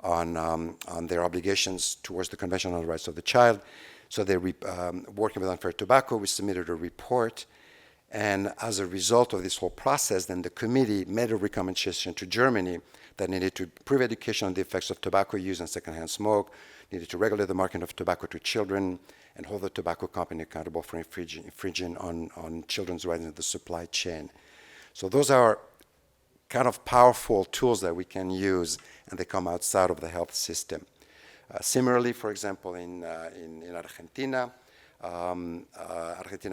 E: on their obligations towards the Convention on the Rights of the Child. So they working with Unfair Tobacco, we submitted a report, and as a result of this whole process, then the committee made a recommendation to Germany that needed to improve education on the effects of tobacco use and secondhand smoke, needed to regulate the market of tobacco to children, and hold the tobacco company accountable for infringing on children's rights in the supply chain. So those are kind of powerful tools that we can use, and they come outside of the health system. Similarly, for example, in Argentina,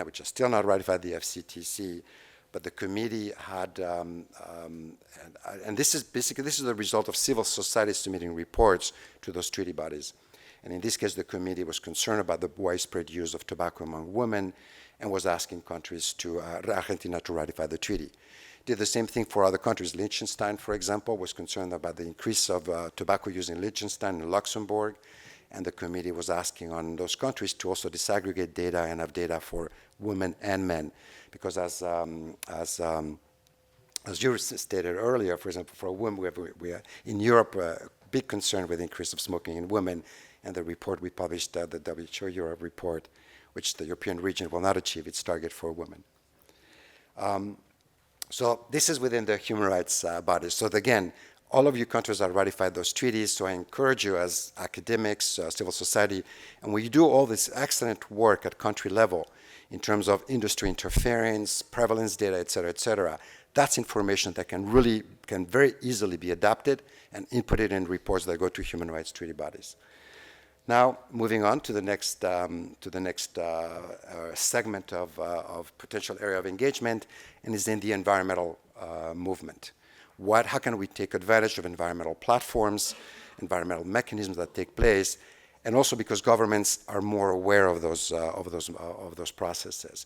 E: which has still not ratified the FCTC, but the committee had, and this is the result of civil society submitting reports to those treaty bodies. And in this case, the committee was concerned about the widespread use of tobacco among women and was asking countries Argentina to ratify the treaty. Did the same thing for other countries. Liechtenstein, for example, was concerned about the increase of tobacco use in Liechtenstein and Luxembourg, and the committee was asking on those countries to also disaggregate data and have data for women and men, because as you stated earlier, for example, for women, we have in Europe a big concern with the increase of smoking in women, and the report we published, the WHO Europe report, which the European region will not achieve its target for women. So this is within the human rights bodies. So again, all of you countries have ratified those treaties, so I encourage you as academics, civil society, and when you do all this excellent work at country level in terms of industry interference, prevalence data, et cetera, that's information that can very easily be adapted and inputted in reports that go to human rights treaty bodies. Now, moving on to the next segment of potential area of engagement, and is in the environmental movement. How can we take advantage of environmental platforms, environmental mechanisms that take place, and also because governments are more aware of those processes.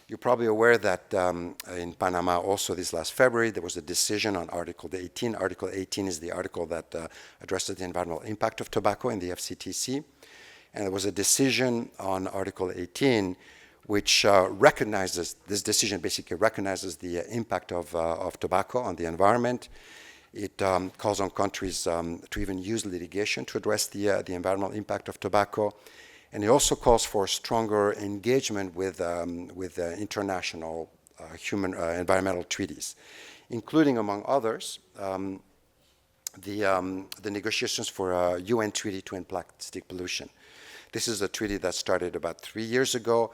E: You're probably aware that in Panama also this last February, there was a decision on Article 18. Article 18 is the article that addresses the environmental impact of tobacco in the FCTC. And there was a decision on Article 18 which this decision basically recognizes the impact of tobacco on the environment. It calls on countries to even use litigation to address the environmental impact of tobacco. And it also calls for stronger engagement with international environmental treaties, including, among others, the negotiations for a UN treaty to end plastic pollution. This is a treaty that started about 3 years ago.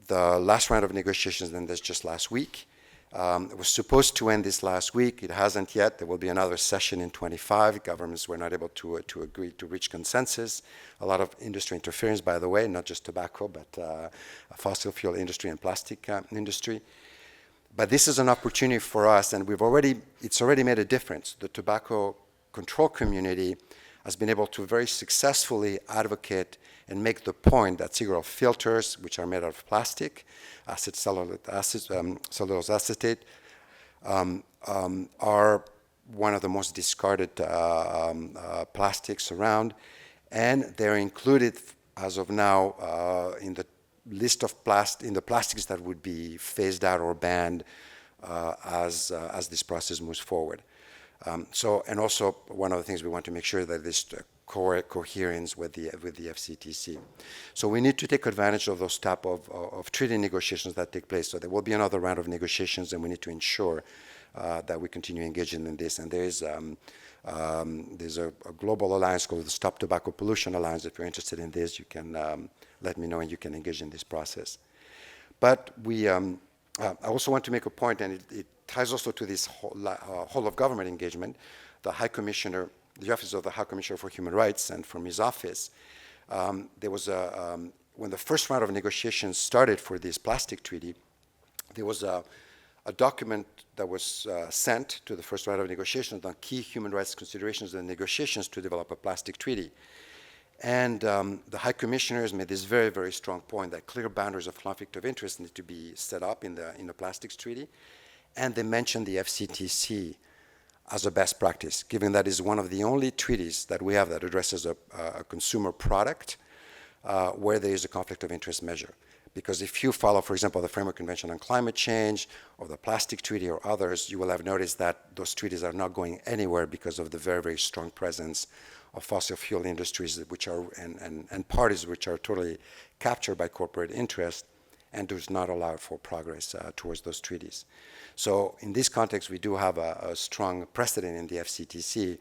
E: The last round of negotiations ended just last week. It was supposed to end this last week. It hasn't yet. There will be another session in 25. Governments were not able to agree to reach consensus. A lot of industry interference, by the way, not just tobacco, but fossil fuel industry and plastic industry. But this is an opportunity for us, and it's already made a difference. The tobacco control community has been able to very successfully advocate and make the point that cigarette filters, which are made out of plastic, cellulose acetate, are one of the most discarded plastics around, and they're included as of now in the list of plastics that would be phased out or banned as this process moves forward. And also one of the things we want to make sure that this coherence with the FCTC. So we need to take advantage of those type of treaty negotiations that take place. So there will be another round of negotiations, and we need to ensure that we continue engaging in this. And there's a global alliance called the Stop Tobacco Pollution Alliance. If you're interested in this, you can let me know, and you can engage in this process. But I also want to make a point, and it ties also to this whole of government engagement. The High Commissioner, the Office of the High Commissioner for Human Rights, and from his office, there was when the first round of negotiations started for this plastic treaty, there was a document that was sent to the first round of negotiations on key human rights considerations and negotiations to develop a plastic treaty. And the High Commissioners made this very, very strong point that clear boundaries of conflict of interest need to be set up in the plastics treaty. And they mentioned the FCTC as a best practice, given that is one of the only treaties that we have that addresses a consumer product where there is a conflict of interest measure. Because if you follow, for example, the Framework Convention on Climate Change or the Plastic Treaty or others, you will have noticed that those treaties are not going anywhere because of the very, very strong presence of fossil fuel industries which are and parties which are totally captured by corporate interest and does not allow for progress towards those treaties. So in this context, we do have a strong precedent in the FCTC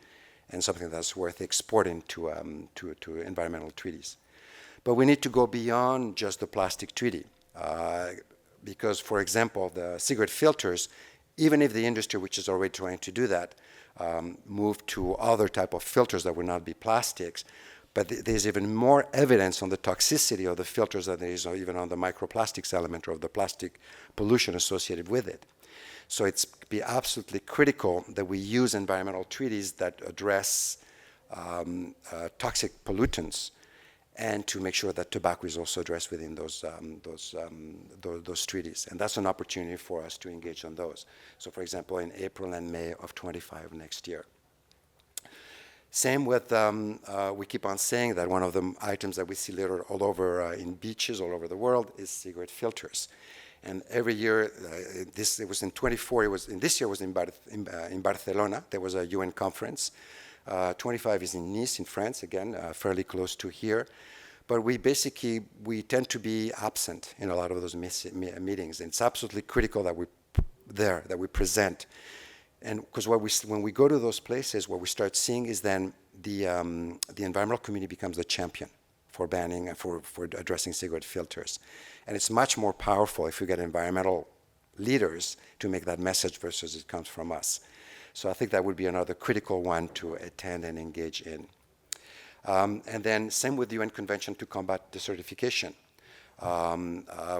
E: and something that's worth exporting to environmental treaties. But we need to go beyond just the plastic treaty because, for example, the cigarette filters, even if the industry, which is already trying to do that, move to other type of filters that would not be plastics, but there's even more evidence on the toxicity of the filters than there is even on the microplastics element or of the plastic pollution associated with it. So it's be absolutely critical that we use environmental treaties that address toxic pollutants, and to make sure that tobacco is also addressed within those treaties. And that's an opportunity for us to engage on those. So for example, in April and May of 25 next year. Same with, we keep on saying that one of the items that we see littered all over in beaches all over the world is cigarette filters. And every year, it was in 24, this year was in Barcelona. There was a UN conference. 25 is in Nice, in France, again, fairly close to here. But we tend to be absent in a lot of those meetings. And it's absolutely critical that we present. And because when we go to those places, what we start seeing is then the environmental community becomes the champion for banning, for addressing cigarette filters. And it's much more powerful if we get environmental leaders to make that message versus it comes from us. So I think that would be another critical one to attend and engage in. And then same with the UN Convention to Combat Desertification,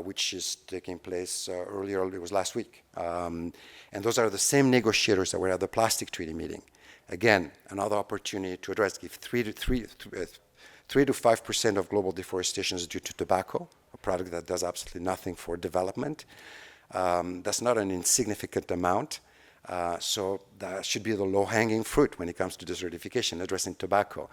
E: which is taking place earlier, it was last week. And those are the same negotiators that were at the plastic treaty meeting. Again, another opportunity to address, if 3 to 5% of global deforestation is due to tobacco, a product that does absolutely nothing for development. That's not an insignificant amount. So that should be the low-hanging fruit when it comes to desertification, addressing tobacco.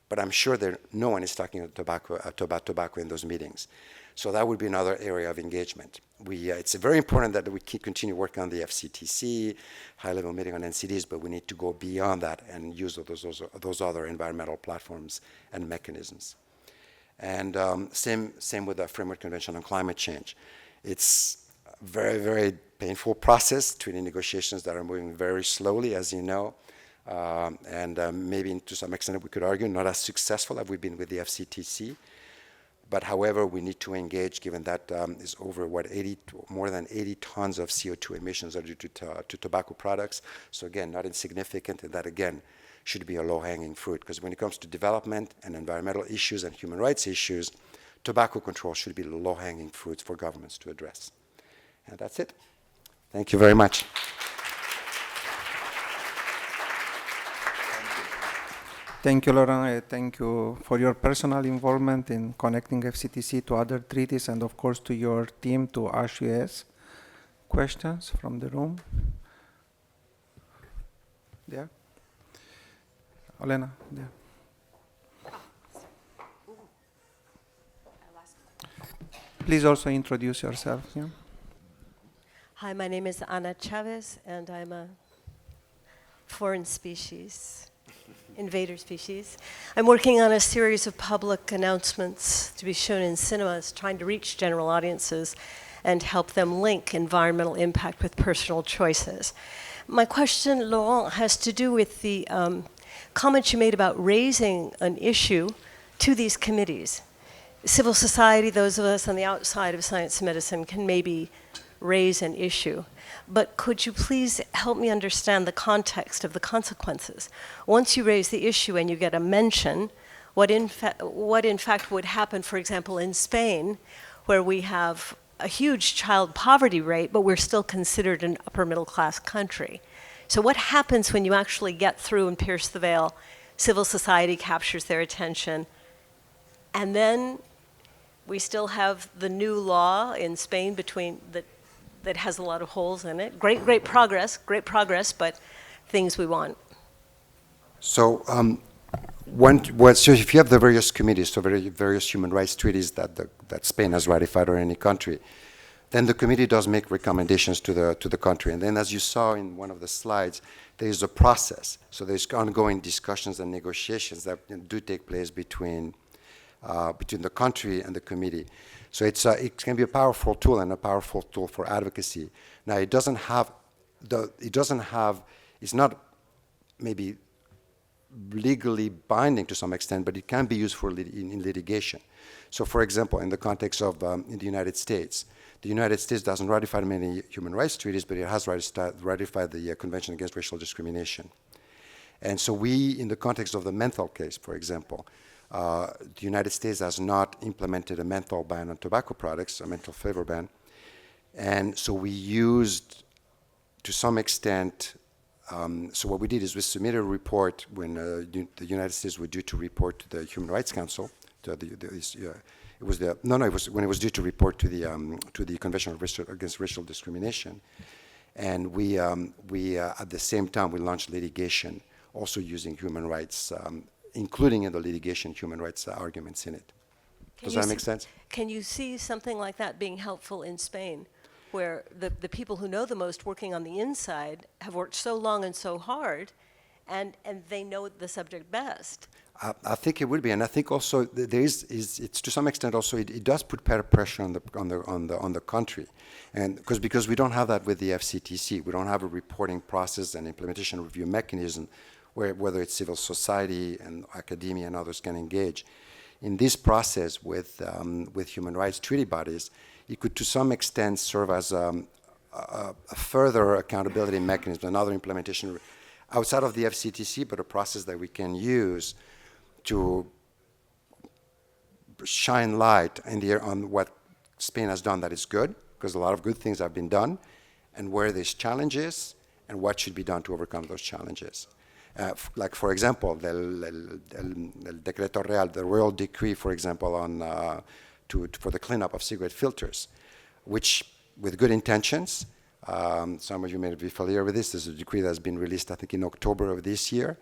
E: But I'm sure no one is talking about tobacco in those meetings. So that would be another area of engagement. It's very important that we continue working on the FCTC, high-level meeting on NCDs, but we need to go beyond that and use those other environmental platforms and mechanisms. And same with the Framework Convention on Climate Change. It's a very, very painful process, treaty negotiations that are moving very slowly, as you know. And maybe to some extent we could argue not as successful as we've been with the FCTC. But however, we need to engage, given that is over more than 80 tons of CO2 emissions are due to tobacco products. So again, not insignificant, and that again should be a low-hanging fruit. Because when it comes to development and environmental issues and human rights issues, tobacco control should be the low-hanging fruits for governments to address. And that's it. Thank you very much.
B: Thank you, Laurent. Thank you for your personal involvement in connecting FCTC to other treaties, and of course to your team, to HUS. Questions from the room? There? Olena, there. Please also introduce yourself. Yeah?
F: Hi, my name is Ana Chavez, and I'm a foreign species. Invader species. I'm working on a series of public announcements to be shown in cinemas, trying to reach general audiences and help them link environmental impact with personal choices. My question, Laurent, has to do with the comments you made about raising an issue to these committees. Civil society, those of us on the outside of science and medicine, can maybe raise an issue. But could you please help me understand the context of the consequences? Once you raise the issue and you get a mention, what in fact would happen, for example, in Spain, where we have a huge child poverty rate, but we're still considered an upper middle class country. So what happens when you actually get through and pierce the veil, civil society captures their attention, and then we still have the new law in Spain that has a lot of holes in it. Great progress, but things we want.
E: So, so if you have the various committees, so various human rights treaties that Spain has ratified or any country, then the committee does make recommendations to the country. And then, as you saw in one of the slides, there is a process. So there's ongoing discussions and negotiations that do take place between the country and the committee. So it can be a powerful tool and a powerful tool for advocacy. Now it's not maybe legally binding to some extent, but it can be used in litigation. So for example, in the context of in the United States doesn't ratify many human rights treaties, but it has ratified the Convention Against Racial Discrimination. And so in the context of the menthol case, for example, the United States has not implemented a menthol ban on tobacco products, a menthol flavor ban. And so we used, to some extent, so what we did is we submitted a report when the United States were due to report to the Human Rights Council. When it was due to report to the Convention Against Racial Discrimination. And we at the same time, we launched litigation also using human rights, including in the litigation human rights arguments in it. Does that make sense?
F: Can you see something like that being helpful in Spain, where the people who know the most working on the inside have worked so long and so hard, and they know the subject best?
E: I think it would be, and I think also there is it's to some extent also it does put better pressure on the country, and because we don't have that with the FCTC, we don't have a reporting process and implementation review mechanism where whether it's civil society and academia and others can engage in this process with human rights treaty bodies. It could to some extent serve as a further accountability mechanism, another implementation outside of the FCTC, but a process that we can use to shine light in the air on what Spain has done that is good, because a lot of good things have been done, and where there's challenges, and what should be done to overcome those challenges. Like, for example, el Decreto Real, the royal decree, for example, on for the cleanup of cigarette filters, which, with good intentions, some of you may be familiar with this. This is a decree that has been released, I think, in October of this year.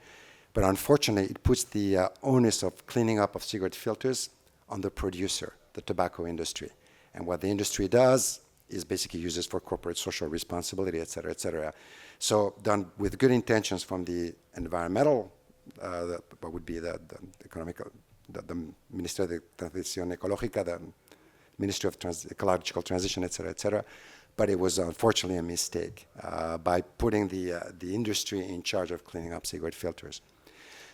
E: But unfortunately, it puts the onus of cleaning up of cigarette filters on the producer, the tobacco industry. And what the industry does is basically uses for corporate social responsibility, et cetera, et cetera. So done with good intentions from the environmental, what would be the Ministerio de Transición Ecológica, the Ministry of Ecological Transition, et cetera, but it was unfortunately a mistake by putting the industry in charge of cleaning up cigarette filters.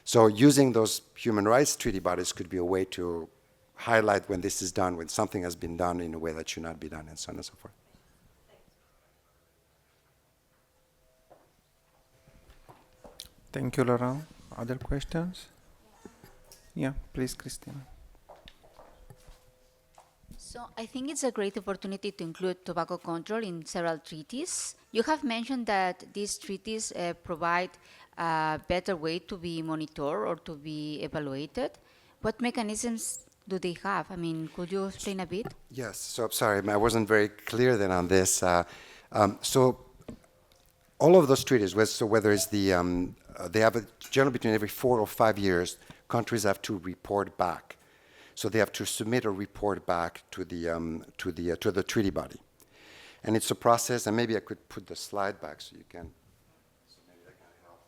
E: So using those human rights treaty bodies could be a way to highlight when this is done, when something has been done in a way that should not be done, and so on and so forth.
B: Thank you, Laurent. Other questions? Yeah, please, Christina.
G: So I think it's a great opportunity to include tobacco control in several treaties. You have mentioned that these treaties provide a better way to be monitored or to be evaluated. What mechanisms do they have? I mean, could you explain a bit?
E: Yes, so I'm sorry, I wasn't very clear then on this. So all of those treaties, so whether it's they have generally between every 4 or 5 years, countries have to report back. So they have to submit a report back to the treaty body, and it's a process. And maybe I could put the slide back so you can. So maybe that can help.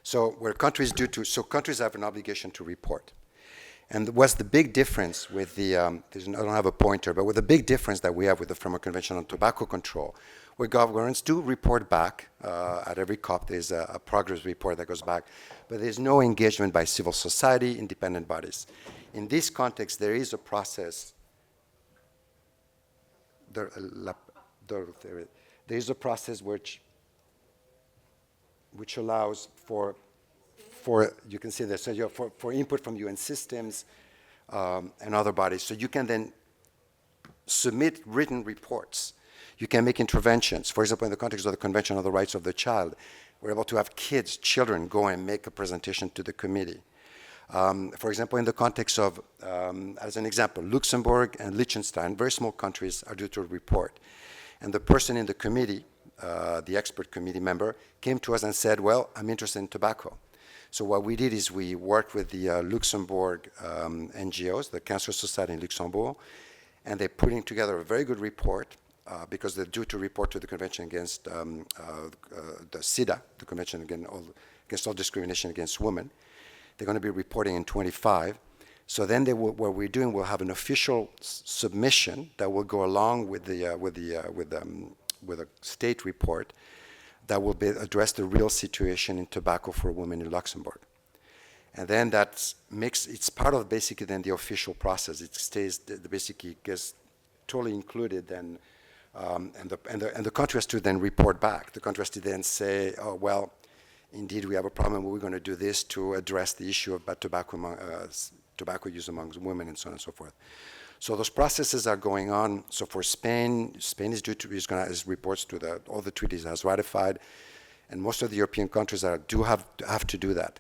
E: So where countries countries have an obligation to report. And what's the big difference with the, I don't have a pointer, but with the big difference that we have with the Framework Convention on Tobacco Control, where governments do report back, at every COP there's a progress report that goes back, but there's no engagement by civil society, independent bodies. In this context, there is a process, there is a process which allows for you can see this, so for input from UN systems and other bodies. So you can then submit written reports. You can make interventions. For example, in the context of the Convention on the Rights of the Child, we're able to have children go and make a presentation to the committee. For example, in the context of, as an example, Luxembourg and Liechtenstein, very small countries, are due to report. And the person in the committee, the expert committee member, came to us and said, well, I'm interested in tobacco. So what we did is we worked with the Luxembourg NGOs, the Cancer Society in Luxembourg, and they're putting together a very good report because they're due to report to the Convention against the SIDA, the Convention against all discrimination against women. They're going to be reporting in 25. So then what we're doing, we'll have an official submission that will go along with a state report that will address the real situation in tobacco for women in Luxembourg. And then it's part of basically then the official process. It stays, basically gets totally included then, and the country has to then report back. The country has to then say, oh, well, indeed we have a problem, we're going to do this to address the issue of tobacco use among women and so on and so forth. So those processes are going on. So for Spain is is reports to all the treaties has ratified, and most of the European countries have to do that.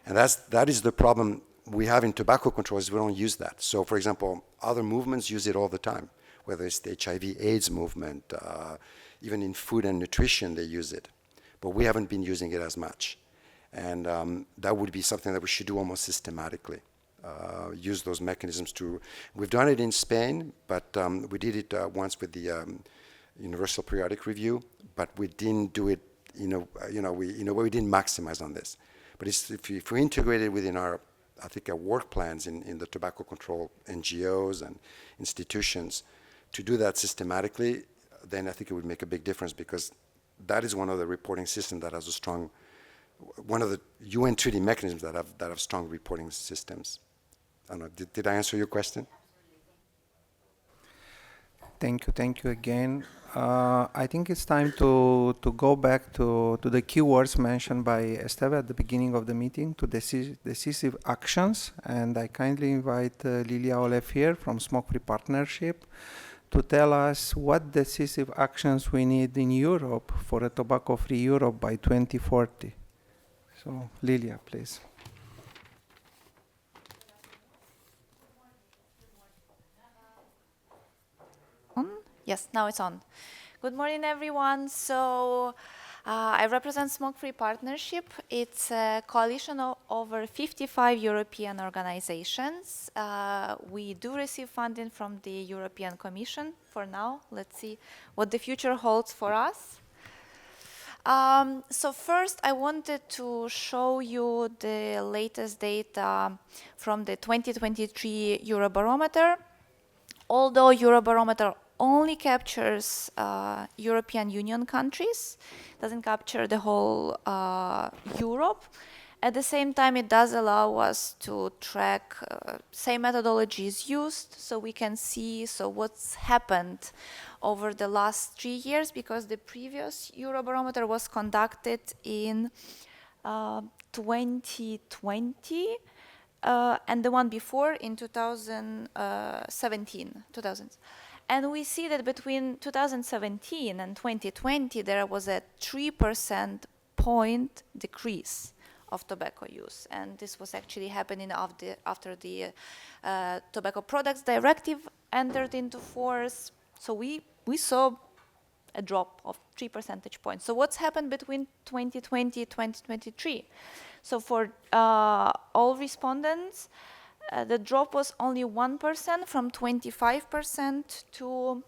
E: And that is the problem we have in tobacco control is we don't use that. So for example, other movements use it all the time. whether it's the HIV/AIDS movement, even in food and nutrition they use it. But we haven't been using it as much. And that would be something that we should do almost systematically. Use those mechanisms to, we've done it in Spain, but we did it once with the Universal Periodic Review, but we didn't do it, we didn't maximize on this. But if we integrate it within our work plans in the tobacco control NGOs and institutions, to do that systematically, then I think it would make a big difference, because that is one of the reporting systems that has one of the UN treaty mechanisms that have strong reporting systems. I don't know, did I answer your question?
B: Thank you again. I think it's time to go back to the keywords mentioned by Esteve at the beginning of the meeting, to decisive actions, and I kindly invite Lilia Olefir from Smoke Free Partnership to tell us what decisive actions we need in Europe for a tobacco-free Europe by 2040. So, Lilia, please.
H: Yes, now it's on. Good morning, everyone. So I represent Smoke Free Partnership. It's a coalition of over 55 European organizations. We do receive funding from the European Commission for now. Let's see what the future holds for us. So first, I wanted to show you the latest data from the 2023 Eurobarometer. Although Eurobarometer only captures European Union countries, doesn't capture the whole Europe. At the same time, it does allow us to track same methodology is used, so we can see what's happened over the last 3 years, because the previous Eurobarometer was conducted in 2020, and the one before in 2017. And we see that between 2017 and 2020, there was a 3% point decrease of tobacco use. And this was actually happening after the Tobacco Products Directive entered into force. So we saw a drop of 3 percentage points. So what's happened between 2020 and 2023? So for all respondents, the drop was only 1%, from 25% to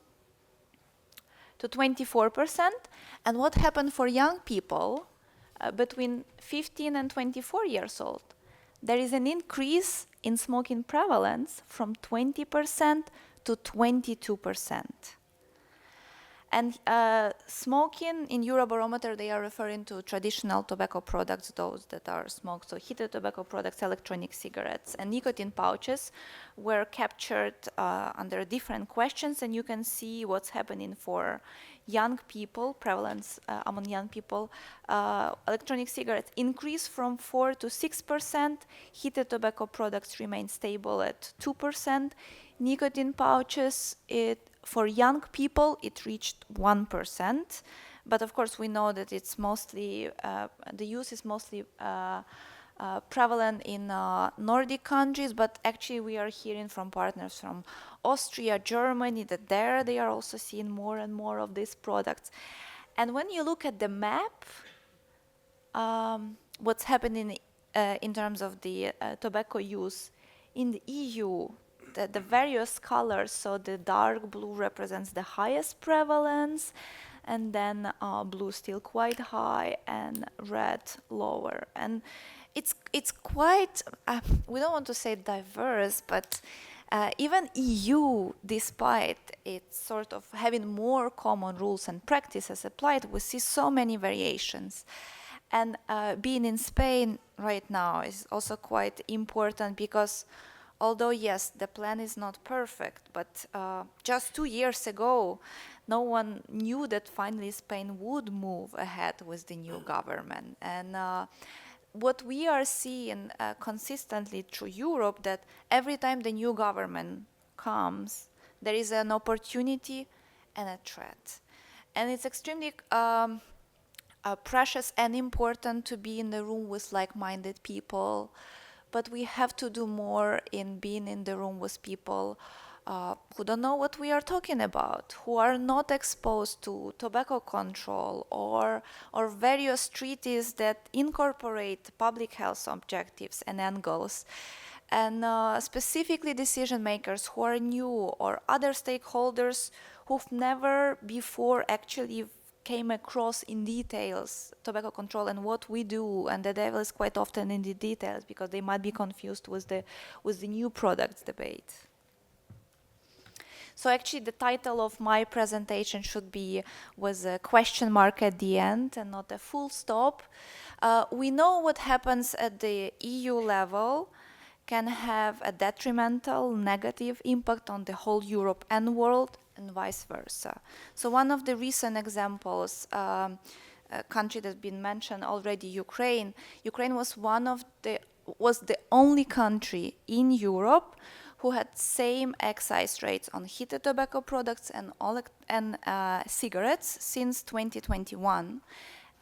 H: 24%. And what happened for young people between 15 and 24 years old? There is an increase in smoking prevalence from 20% to 22%. And smoking in Eurobarometer, they are referring to traditional tobacco products, those that are smoked. So heated tobacco products, electronic cigarettes, and nicotine pouches were captured under different questions. And you can see what's happening for young people, prevalence among young people. Electronic cigarettes increased from 4 to 6%. Heated tobacco products remain stable at 2%. Nicotine pouches, for young people, it reached 1%, but of course we know that it's mostly, the use is mostly prevalent in Nordic countries, but actually we are hearing from partners from Austria, Germany, that there they are also seeing more and more of these products. And when you look at the map, what's happening in terms of the tobacco use in the EU, the various colors, so the dark blue represents the highest prevalence, and then blue still quite high, and red lower. And it's quite, we don't want to say diverse, but even EU, despite it's sort of having more common rules and practices applied, we see so many variations. And being in Spain right now is also quite important, because although, yes, the plan is not perfect, but just 2 years ago, no one knew that finally Spain would move ahead with the new government. And what we are seeing consistently through Europe, that every time the new government comes, there is an opportunity and a threat. And it's extremely precious and important to be in the room with like-minded people, but we have to do more in being in the room with people who don't know what we are talking about, who are not exposed to tobacco control or various treaties that incorporate public health objectives and end goals, and specifically decision makers who are new or other stakeholders who've never before actually came across in details tobacco control and what we do, and the devil is quite often in the details because they might be confused with the new products debate. So actually the title of my presentation was a question mark at the end and not a full stop. We know what happens at the EU level can have a detrimental, negative impact on the whole Europe and world, and vice versa. So one of the recent examples, a country that's been mentioned already, Ukraine. Ukraine was the only country in Europe who had same excise rates on heated tobacco products and cigarettes since 2021.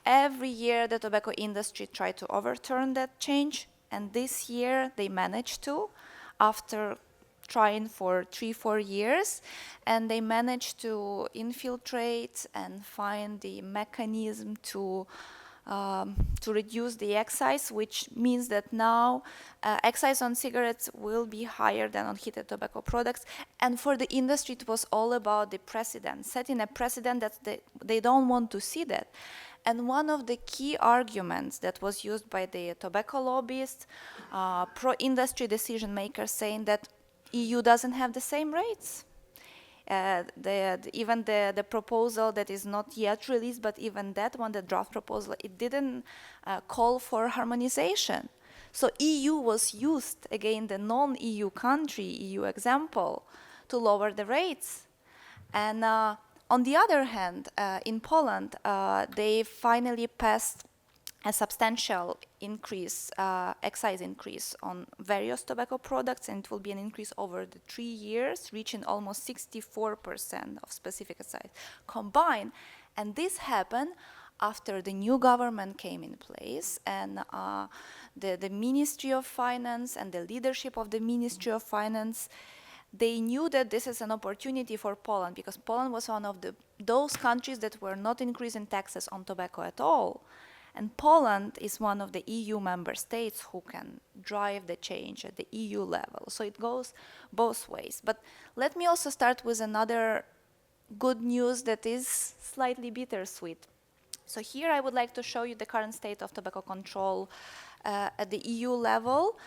H: Every year the tobacco industry tried to overturn that change, and this year they managed to, after trying for 3-4 years, and they managed to infiltrate and find the mechanism to reduce the excise, which means that now excise on cigarettes will be higher than on heated tobacco products. And for the industry, it was all about the precedent, setting a precedent that they don't want to see that. And one of the key arguments that was used by the tobacco lobbyists, pro-industry decision makers, saying that EU doesn't have the same rates. Even the proposal that is not yet released, but even that one, the draft proposal, it didn't call for harmonization. So EU was used, again, the non-EU country, EU example, to lower the rates. And on the other hand, in Poland, they finally passed a substantial increase, excise increase on various tobacco products, and it will be an increase over the 3 years, reaching almost 64% of specific excise combined. And this happened after the new government came in place, and the Ministry of Finance and the leadership of the Ministry of Finance, they knew that this is an opportunity for Poland, because Poland was one of those countries that were not increasing taxes on tobacco at all. And Poland is one of the EU member states who can drive the change at the EU level. So it goes both ways. But let me also start with another good news that is slightly bittersweet. So here I would like to show you the current state of tobacco control at the EU level.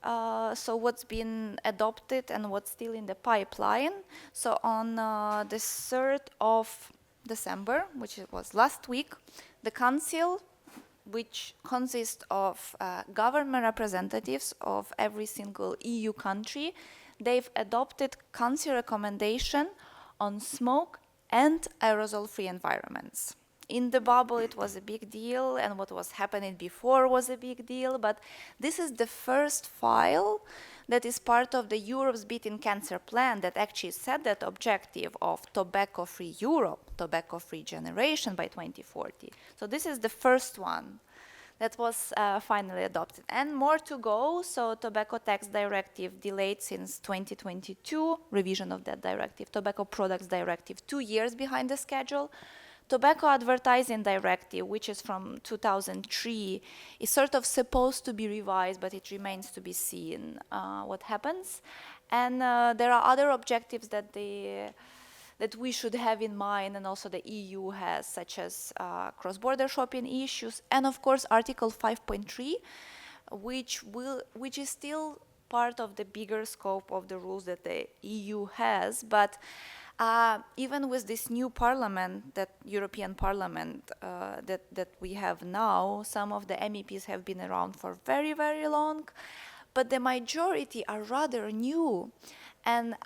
H: So what's been adopted and what's still in the pipeline. So on the 3rd of December, which was last week, the Council, which consists of government representatives of every single EU country, they've adopted Council recommendation on smoke and aerosol-free environments. In the bubble, it was a big deal, and what was happening before was a big deal, but this is the first file that is part of the Europe's Beating Cancer plan that actually set that objective of tobacco-free Europe, tobacco-free generation by 2040. So this is the first one that was finally adopted. And more to go, so Tobacco Tax Directive delayed since 2022, revision of that directive, Tobacco Products Directive 2 years behind the schedule. Tobacco Advertising Directive, which is from 2003, is sort of supposed to be revised, but it remains to be seen what happens. And there are other objectives that we should have in mind, and also the EU has, such as cross-border shopping issues, and of course Article 5.3, which is still part of the bigger scope of the rules that the EU has, but even with this new parliament, that European Parliament that we have now, some of the MEPs have been around for very, very long, but the majority are rather new. And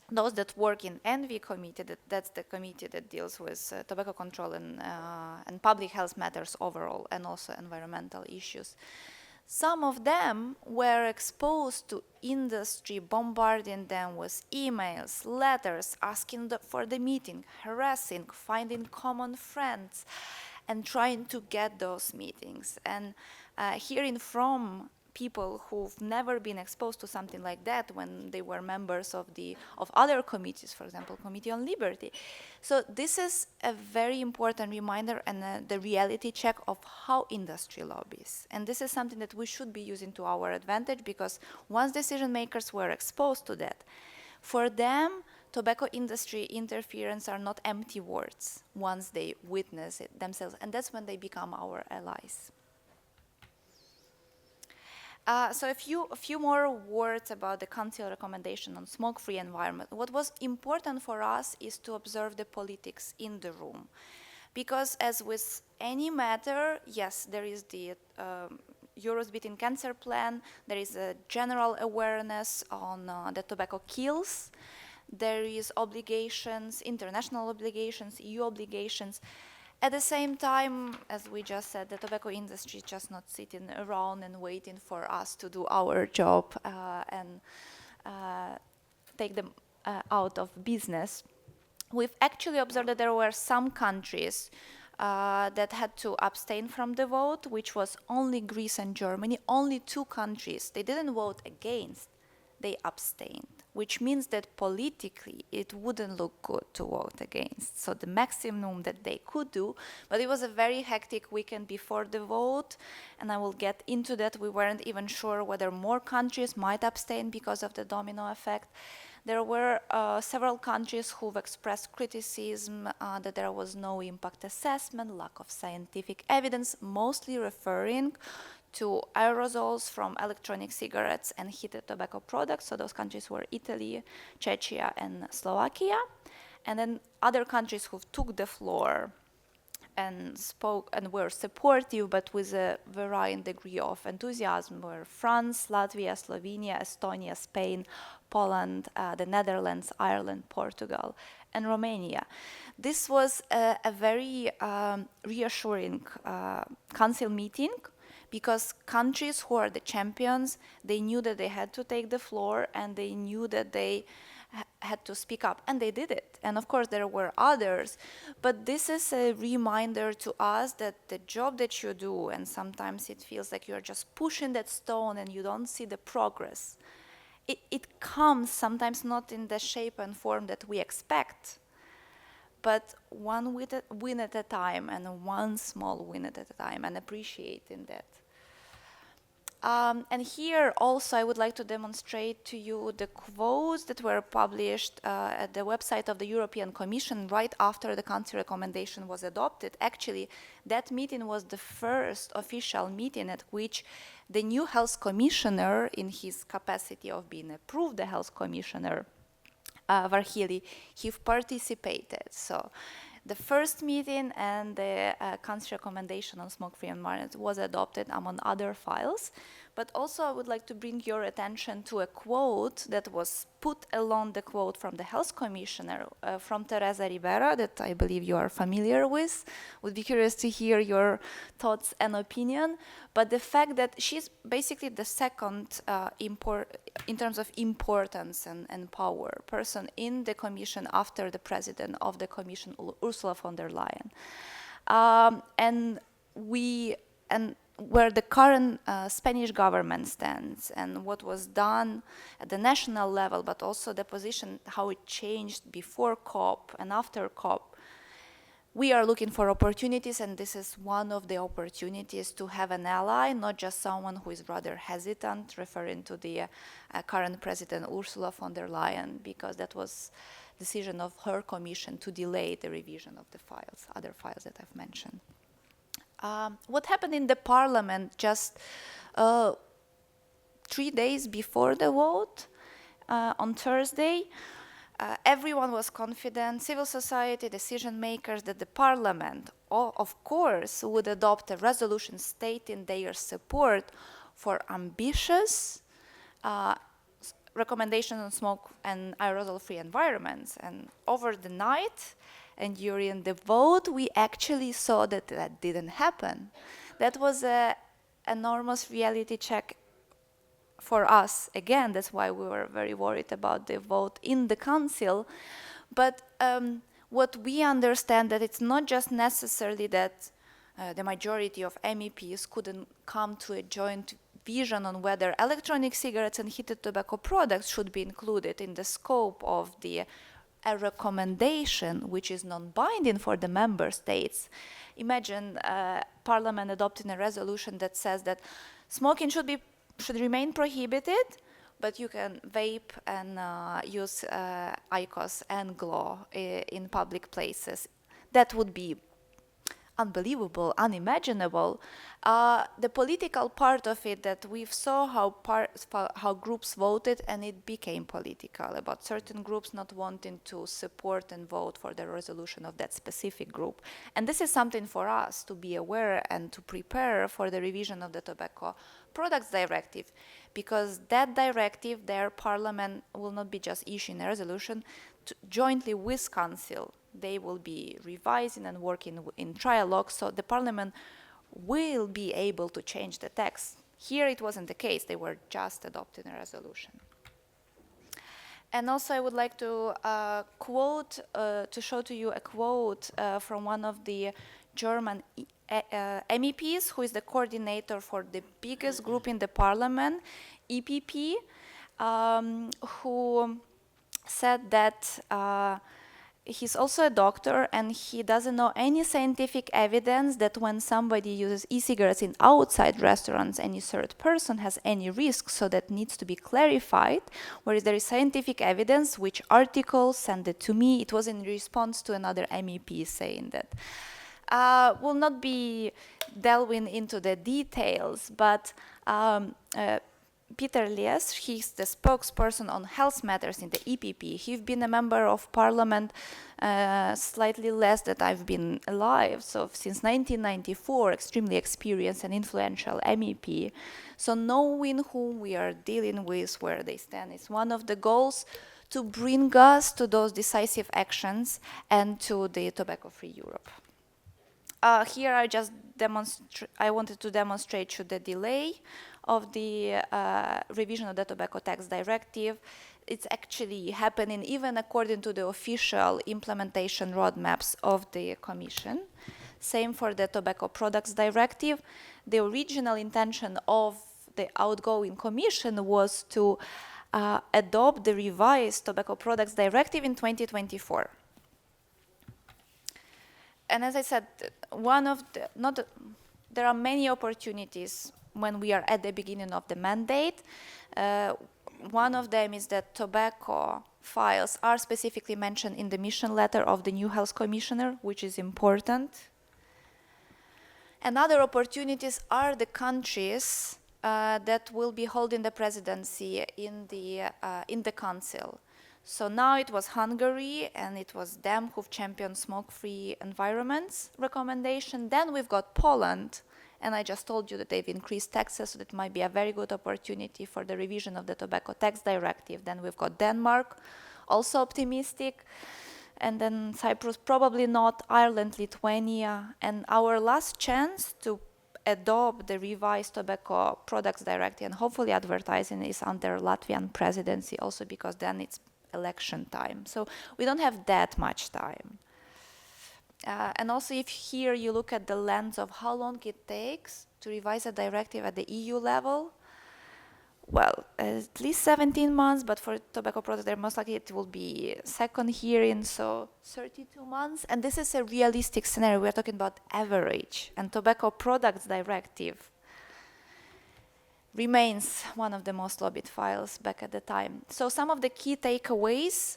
H: those that work in ENVI committee, that's the committee that deals with tobacco control and public health matters overall, and also environmental issues. Some of them were exposed to industry bombarding them with emails, letters, asking for the meeting, harassing, finding common friends, and trying to get those meetings. And hearing from people who've never been exposed to something like that when they were members of other committees, for example, Committee on Liberty. So this is a very important reminder and the reality check of how industry lobbies. And this is something that we should be using to our advantage, because once decision makers were exposed to that, for them, tobacco industry interference are not empty words once they witness it themselves, and that's when they become our allies. So a few more words about the Council recommendation on smoke-free environment. What was important for us is to observe the politics in the room. Because as with any matter, yes, there is the Europe's Beating Cancer Plan, there is a general awareness on that tobacco kills, there is obligations, international obligations, EU obligations. At the same time, as we just said, the tobacco industry is just not sitting around and waiting for us to do our job and take them out of business. We've actually observed that there were some countries that had to abstain from the vote, which was only Greece and Germany, only 2 countries. They didn't vote against, they abstained, which means that politically it wouldn't look good to vote against. So the maximum that they could do, but it was a very hectic weekend before the vote, and I will get into that. We weren't even sure whether more countries might abstain because of the domino effect. There were several countries who've expressed criticism that there was no impact assessment, lack of scientific evidence, mostly referring to aerosols from electronic cigarettes and heated tobacco products. So those countries were Italy, Czechia, and Slovakia. And then other countries who took the floor and spoke and were supportive, but with a varying degree of enthusiasm, were France, Latvia, Slovenia, Estonia, Spain, Poland, the Netherlands, Ireland, Portugal, and Romania. This was a very reassuring council meeting, because countries who are the champions, they knew that they had to take the floor and they knew that they had to speak up, and they did it. And of course there were others, but this is a reminder to us that the job that you do, and sometimes it feels like you're just pushing that stone and you don't see the progress, it comes sometimes not in the shape and form that we expect, but one win at a time, and one small win at a time, and appreciating that. And here also I would like to demonstrate to you the quotes that were published at the website of the European Commission right after the country recommendation was adopted. Actually, that meeting was the first official meeting at which the new health commissioner, in his capacity of being approved the health commissioner, Varhili, he participated. So the first meeting and the country recommendation on smoke-free environment was adopted among other files. But also I would like to bring your attention to a quote that was put along the quote from the health commissioner, from Teresa Ribera, that I believe you are familiar with. Would be curious to hear your thoughts and opinion. But the fact that she's basically the second in terms of importance and power person in the commission after the president of the commission, Ursula von der Leyen. And where the current Spanish government stands and what was done at the national level, but also the position, how it changed before COP and after COP. We are looking for opportunities, and this is one of the opportunities to have an ally, not just someone who is rather hesitant, referring to the current president, Ursula von der Leyen, because that was the decision of her commission to delay the revision of the files, other files that I've mentioned. What happened in the parliament just 3 days before the vote on Thursday, everyone was confident, civil society, decision makers, that the parliament, of course, would adopt a resolution stating their support for ambitious recommendations on smoke and aerosol-free environments. And over the night, and during the vote, we actually saw that that didn't happen. That was an enormous reality check for us. Again, that's why we were very worried about the vote in the council. But what we understand, that it's not just necessarily that the majority of MEPs couldn't come to a joint vision on whether electronic cigarettes and heated tobacco products should be included in the scope of a recommendation which is non-binding for the member states. Imagine Parliament adopting a resolution that says that smoking should remain prohibited, but you can vape and use IQOS and GLO in public places. That would be unbelievable, unimaginable. The political part of it, that we saw how groups voted, and it became political about certain groups not wanting to support and vote for the resolution of that specific group. And this is something for us to be aware and to prepare for the revision of the Tobacco Products Directive, because that directive, their Parliament will not be just issuing a resolution jointly with Council. They will be revising and working in trialogue, so the Parliament will be able to change the text. Here it wasn't the case, they were just adopting a resolution. And also I would like to to show to you a quote from one of the German MEPs, who is the coordinator for the biggest group in the Parliament, EPP, who said that he's also a doctor, and he doesn't know any scientific evidence that when somebody uses e-cigarettes in outside restaurants, any third person has any risk, so that needs to be clarified. Whereas there is scientific evidence, which article sent it to me. It was in response to another MEP saying that. Will not be delving into the details, but Peter Lies, he's the spokesperson on health matters in the EPP. He's been a member of parliament slightly less than I've been alive. So since 1994, extremely experienced and influential MEP. So knowing whom we are dealing with, where they stand, is one of the goals to bring us to those decisive actions and to the tobacco-free Europe. Here I wanted to demonstrate to the delay of the revision of the Tobacco Tax Directive. It's actually happening even according to the official implementation roadmaps of the Commission. Same for the Tobacco Products Directive. The original intention of the outgoing Commission was to adopt the revised Tobacco Products Directive in 2024. And as I said, there are many opportunities when we are at the beginning of the mandate. One of them is that tobacco files are specifically mentioned in the mission letter of the new health commissioner, which is important. And other opportunities are the countries that will be holding the presidency in the council. So now it was Hungary, and it was them who've championed smoke-free environments recommendation. Then we've got Poland, and I just told you that they've increased taxes, so that might be a very good opportunity for the revision of the Tobacco Tax Directive. Then we've got Denmark, also optimistic, and then Cyprus, probably not, Ireland, Lithuania, and our last chance to adopt the revised Tobacco Products Directive and hopefully advertising is under Latvian presidency, also because then it's election time. So we don't have that much time. And also if here you look at the lens of how long it takes to revise a directive at the EU level, well, at least 17 months, but for tobacco products, there most likely it will be second hearing, so 32 months. And this is a realistic scenario. We're talking about average. And Tobacco Products Directive remains one of the most lobbied files back at the time. So some of the key takeaways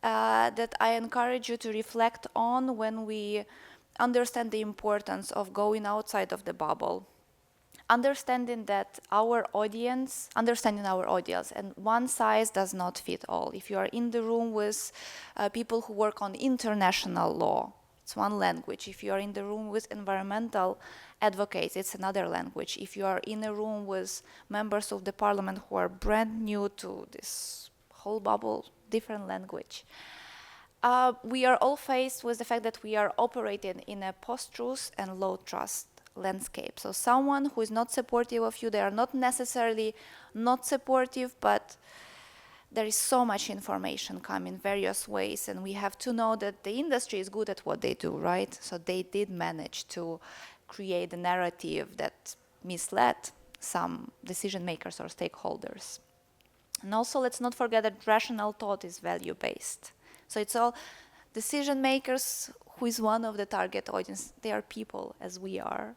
H: that I encourage you to reflect on when we understand the importance of going outside of the bubble. Understanding our audience, and one size does not fit all. If you are in the room with people who work on international law, it's one language. If you are in the room with environmental advocates, it's another language. If you are in a room with members of the parliament who are brand new to this whole bubble, different language. We are all faced with the fact that we are operating in a post-truth and low-trust landscape. So someone who is not supportive of you, they are not necessarily not supportive, but there is so much information coming in various ways, and we have to know that the industry is good at what they do, right? So they did manage to create a narrative that misled some decision makers or stakeholders. And also, let's not forget that rational thought is value-based. So it's all decision makers who is one of the target audience. They are people, as we are.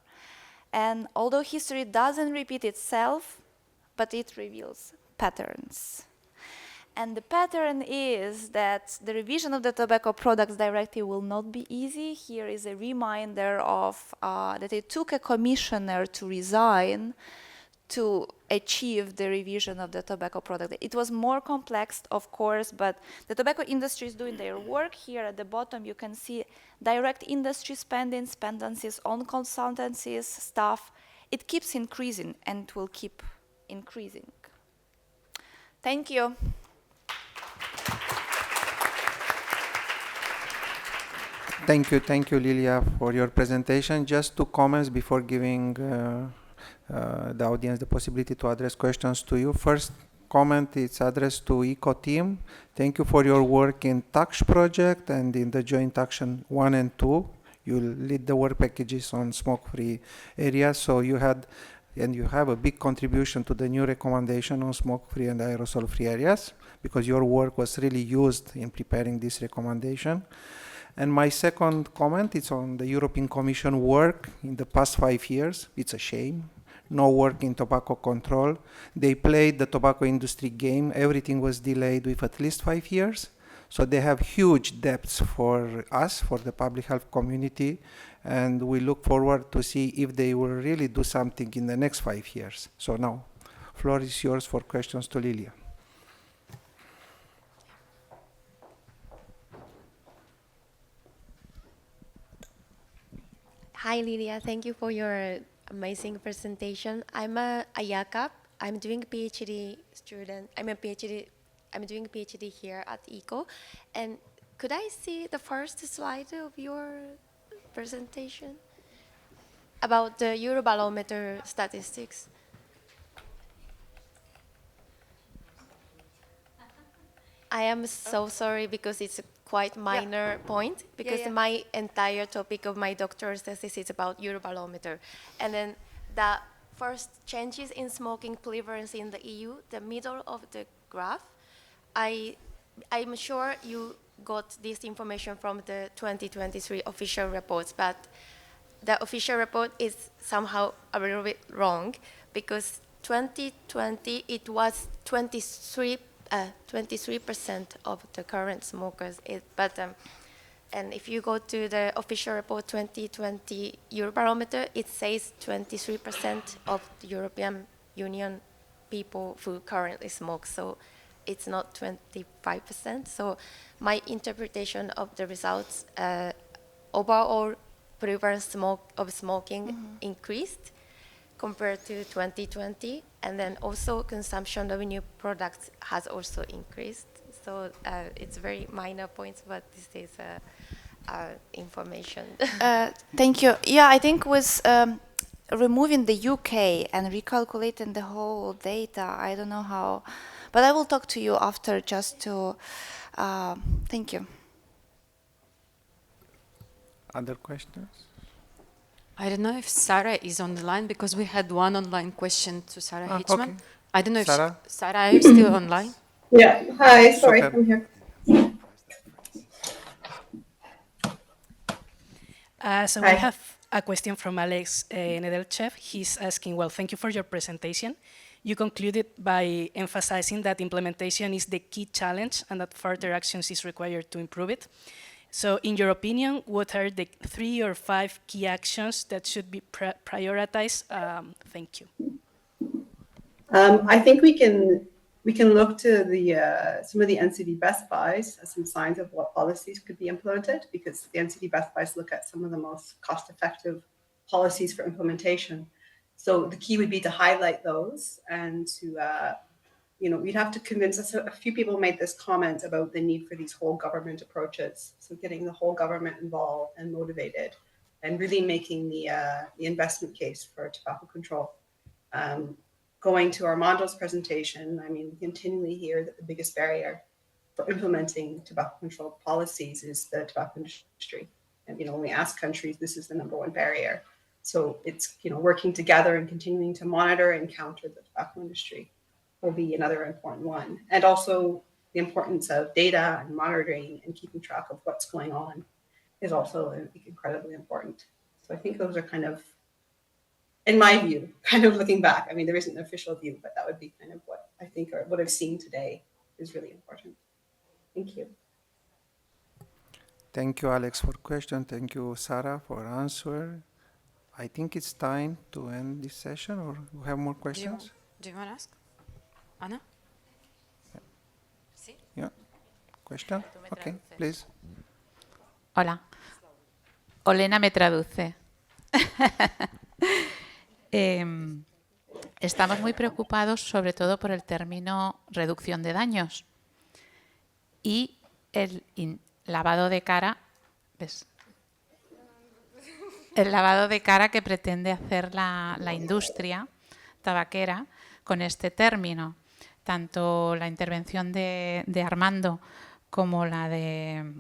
H: And although history doesn't repeat itself, but it reveals patterns. And the pattern is that the revision of the Tobacco Products Directive will not be easy. Here is a reminder of that it took a commissioner to resign to achieve the revision of the tobacco product. It was more complex, of course, but the tobacco industry is doing their work. Here at the bottom, you can see direct industry spending, dependencies on consultancies, staff. It keeps increasing and will keep increasing. Thank you.
B: Thank you, Lilia, for your presentation. Just 2 comments before giving the audience the possibility to address questions to you. First comment is addressed to ECO team. Thank you for your work in TACSH project and in the joint action 1 and 2. You lead the work packages on smoke-free areas, so you had and you have a big contribution to the new recommendation on smoke-free and aerosol-free areas, because your work was really used in preparing this recommendation. And my second comment is on the European Commission work in the past 5 years. It's a shame. No work in tobacco control. They played the tobacco industry game. Everything was delayed with at least 5 years. So they have huge debts for us, for the public health community, and we look forward to see if they will really do something in the next 5 years. So now, floor is yours for questions to Lilia.
I: Hi, Lilia. Thank you for your amazing presentation. I'm a Ayaka. I'm doing PhD student. I'm doing PhD here at ECO. And could I see the first slide of your presentation about the Eurobarometer statistics? I am so sorry because it's a quite minor point, because my entire topic of my doctoral thesis is about Eurobarometer. And then the first changes in smoking prevalence in the EU, the middle of the graph, I'm sure you got this information from the 2023 official reports, but the official report is somehow a little bit wrong, because 2020 it was 23% of the current smokers. And if you go to the official report 2020 Eurobarometer, it says 23% of the European Union people who currently smoke. So it's not 25%. So my interpretation of the results, overall prevalence of smoking increased compared to 2020, and then also consumption of new products has also increased. So it's very minor points, but this is information.
H: Thank you. Yeah, I think with removing the UK and recalculating the whole data, I don't know how, but I will talk to you after just to, thank you.
B: Other questions?
A: I don't know if Sara is on the line, because we had one online question to Sara Hitchman.
B: Okay.
A: I don't know
B: Sara?
A: if Sara, are you still online?
C: Yeah. Hi. Sorry,
B: Super.
C: I'm here.
J: So
C: Hi.
J: we have a question from Alex Nedelchev. He's asking, well, thank you for your presentation. You concluded by emphasizing that implementation is the key challenge and that further actions is required to improve it. So in your opinion, what are the 3 or 5 key actions that should be prioritized? Thank you.
C: I think we can look to the some of the NCD best buys as some signs of what policies could be implemented, because the NCD best buys look at some of the most cost-effective policies for implementation. So the key would be to highlight those and to we'd have to convince us. A few people made this comment about the need for these whole government approaches. So getting the whole government involved and motivated, and really making the investment case for tobacco control. Going to Armando's presentation, I mean, we continually hear that the biggest barrier for implementing tobacco control policies is the tobacco industry. And when we ask countries, this is the #1 barrier. So it's, working together and continuing to monitor and counter the tobacco industry will be another important one. And also the importance of data and monitoring and keeping track of what's going on is also incredibly important. So I think those are kind of, in my view, kind of looking back. I mean, there isn't an official view, but that would be kind of what I think, or what I've seen today is really important. Thank you.
B: Thank you, Alex, for question. Thank you, Sara, for answer. I think it's time to end this session, or you have more questions?
A: Do you want to ask? Anna? Sí.
B: Yeah. Question? Okay, please.
K: Hola. Olena me traduce. Estamos muy preocupados sobre todo por el término reducción de daños y el lavado de cara, ¿ves? El lavado de cara que pretende hacer la industria tabaquera con este término. Tanto la intervención de Armando como la de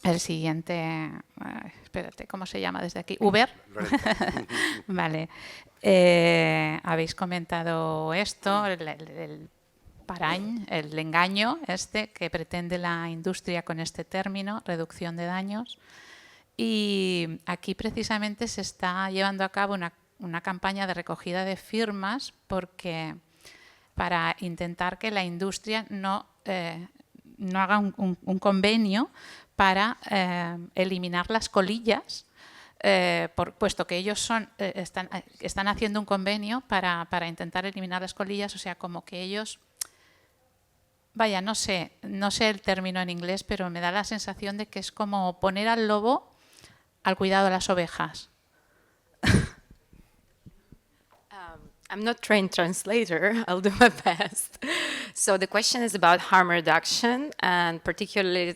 K: el siguiente, espérate, ¿cómo se llama desde aquí? ¿Uber? Vale. Habéis comentado esto, el parañ, el engaño que pretende la industria con este término, reducción de daños. Y aquí precisamente se está llevando a cabo una campaña de recogida de firmas para intentar que la industria no haga un convenio para eliminar las colillas, puesto que ellos están haciendo un convenio para intentar eliminar las colillas, o sea, como que ellos, vaya, no sé el término en inglés, pero me da la sensación de que es como poner al lobo al cuidado de las ovejas.
A: I'm not trained translator. I'll do my best. So the question is about harm reduction, and particularly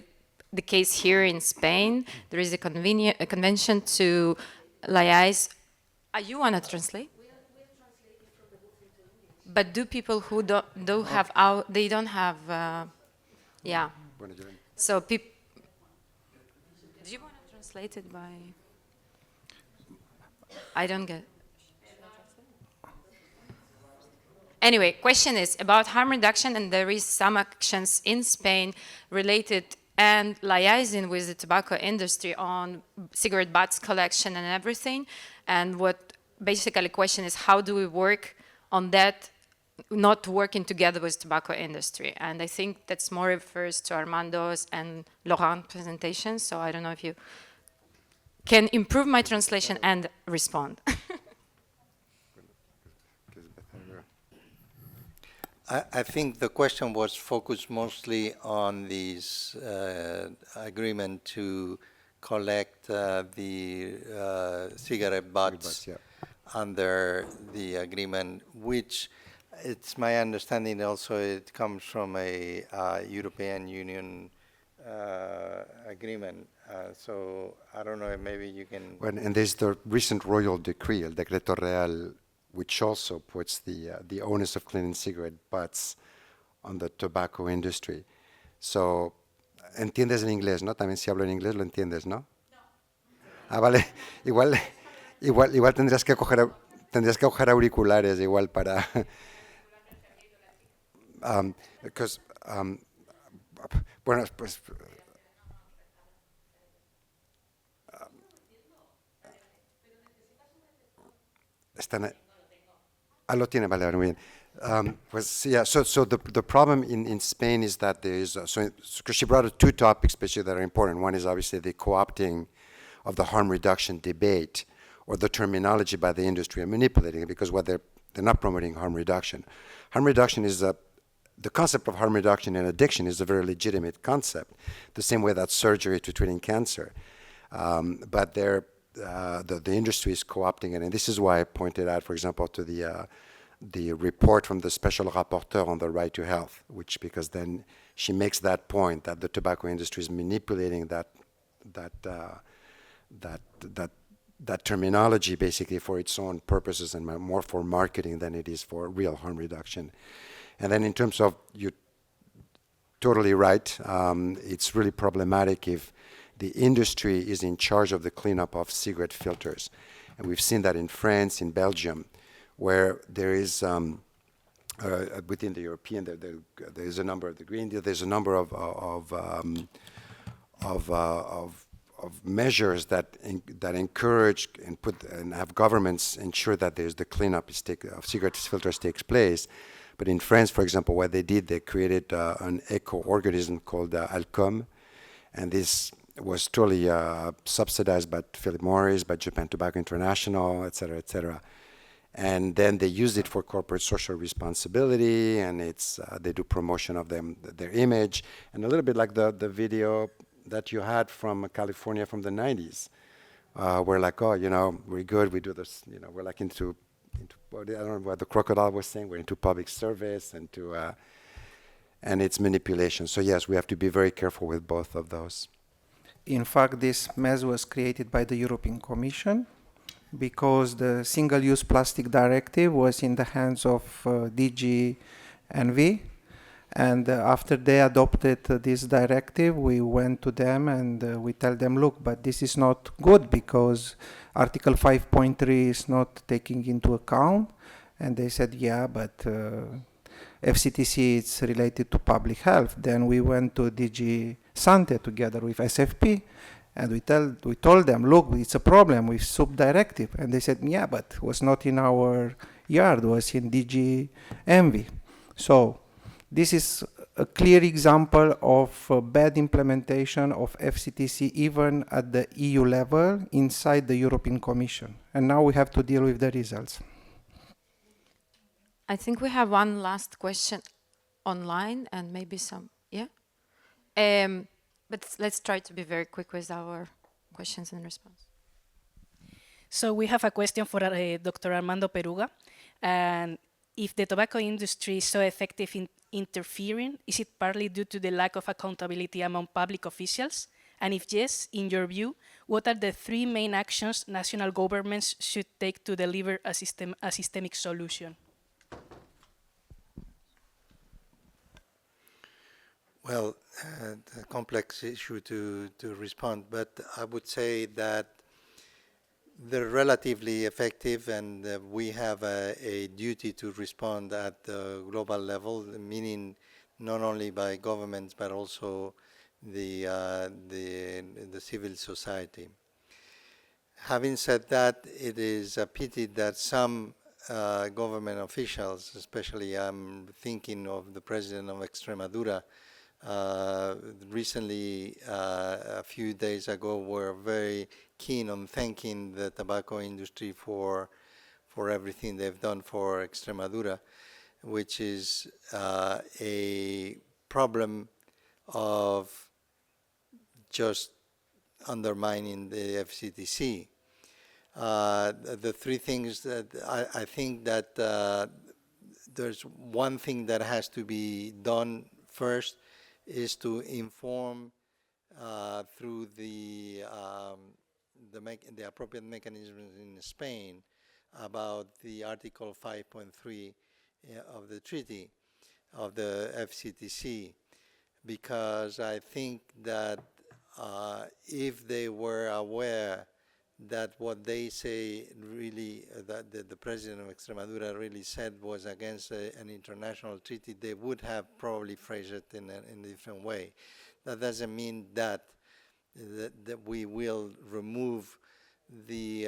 A: the case here in Spain. There is a convention to liaise. You want to translate? But do people who don't have they don't have? Yeah. So people. Do you want to translate it by? I don't get. Anyway, question is about harm reduction, and there is some actions in Spain related and liaising with the tobacco industry on cigarette butts collection and everything. And what basically the question is, how do we work on that, not working together with tobacco industry? And I think that's more refers to Armando's and Laurent's presentation. So I don't know if you can improve my translation and respond.
D: I think the question was focused mostly on this agreement to collect the cigarette butts under the agreement, which it's my understanding also it comes from a European Union agreement. So I don't know if maybe you can...
E: Well, and there's the recent royal decree, el decreto real, which also puts the onus of cleaning cigarette butts on the tobacco industry. So, ¿entiendes en inglés, no? También si hablo en inglés lo entiendes, ¿no? No. Ah, vale. Igual tendrías que coger auriculares igual para... because, bueno, pues... están... lo tiene, vale, muy bien. Pues, yeah, so the problem in Spain is that there is, because she brought up two topics especially that are important. One is obviously the co-opting of the harm reduction debate, or the terminology by the industry and manipulating it, because what they're not promoting harm reduction. Harm reduction is the concept of harm reduction in addiction is a very legitimate concept, the same way that surgery to treating cancer. But the industry is co-opting it, and this is why I pointed out, for example, to the report from the special rapporteur on the right to health, because then she makes that point that the tobacco industry is manipulating that terminology basically for its own purposes and more for marketing than it is for real harm reduction. And then in terms of, you're totally right, it's really problematic if the industry is in charge of the cleanup of cigarette filters. And we've seen that in France, in Belgium, where there is, within the European, there is a number of the Green Deal, there's a number of measures that encourage and have governments ensure that there's the cleanup of cigarette filters takes place. But in France, for example, what they did, they created an eco-organism called Alcom, and this was totally subsidized by Philip Morris, by Japan Tobacco International, et cetera, et cetera. And then they use it for corporate social responsibility, and they do promotion of their image, and a little bit like the video that you had from California from the 90s. We're like, oh, we're good, we do this, we're like into I don't know what the crocodile was saying, we're into public service and and it's manipulation. So yes, we have to be very careful with both of those.
B: In fact, this mess was created by the European Commission because the Single-Use Plastic Directive was in the hands of DG Envy. And after they adopted this directive, we went to them and we tell them, look, but this is not good because Article 5.3 is not taking into account. And they said, yeah, but FCTC is related to public health. Then we went to DG Sante together with SFP, and we told them, look, it's a problem with sub-directive. And they said, yeah, but it was not in our yard, it was in DG Envy. So this is a clear example of bad implementation of FCTC even at the EU level inside the European Commission. And now we have to deal with the results.
A: I think we have one last question online and maybe some, yeah? But let's try to be very quick with our questions and response.
J: So we have a question for Dr. Armando Peruga. And if the tobacco industry is so effective in interfering, is it partly due to the lack of accountability among public officials? And if yes, in your view, what are the 3 main actions national governments should take to deliver a systemic solution?
D: Well, a complex issue to respond, but I would say that they're relatively effective, and we have a duty to respond at the global level, meaning not only by governments but also the civil society. Having said that, it is a pity that some government officials, especially I'm thinking of the president of Extremadura, recently, a few days ago, were very keen on thanking the tobacco industry for everything they've done for Extremadura, which is a problem of just undermining the FCTC. The 3 things that I think that there's one thing that has to be done first is to inform through the appropriate mechanisms in Spain about the Article 5.3 of the treaty of the FCTC, because I think that if they were aware that what they say really, that the president of Extremadura really said was against an international treaty, they would have probably phrased it in a different way. That doesn't mean that we will remove the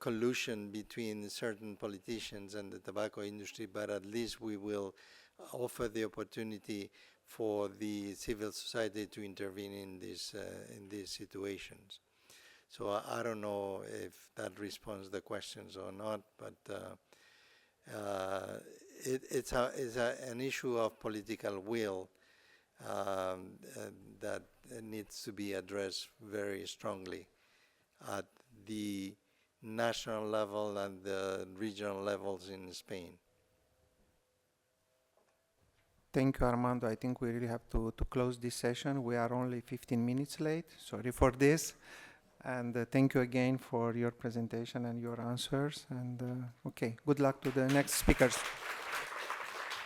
D: collusion between certain politicians and the tobacco industry, but at least we will offer the opportunity for the civil society to intervene in these situations. So I don't know if that responds to the questions or not, but it's an issue of political will that needs to be addressed very strongly at the national level and the regional levels in Spain.
B: Thank you, Armando. I think we really have to close this session. We are only 15 minutes late. Sorry for this. And thank you again for your presentation and your answers. And okay, good luck to the next speakers.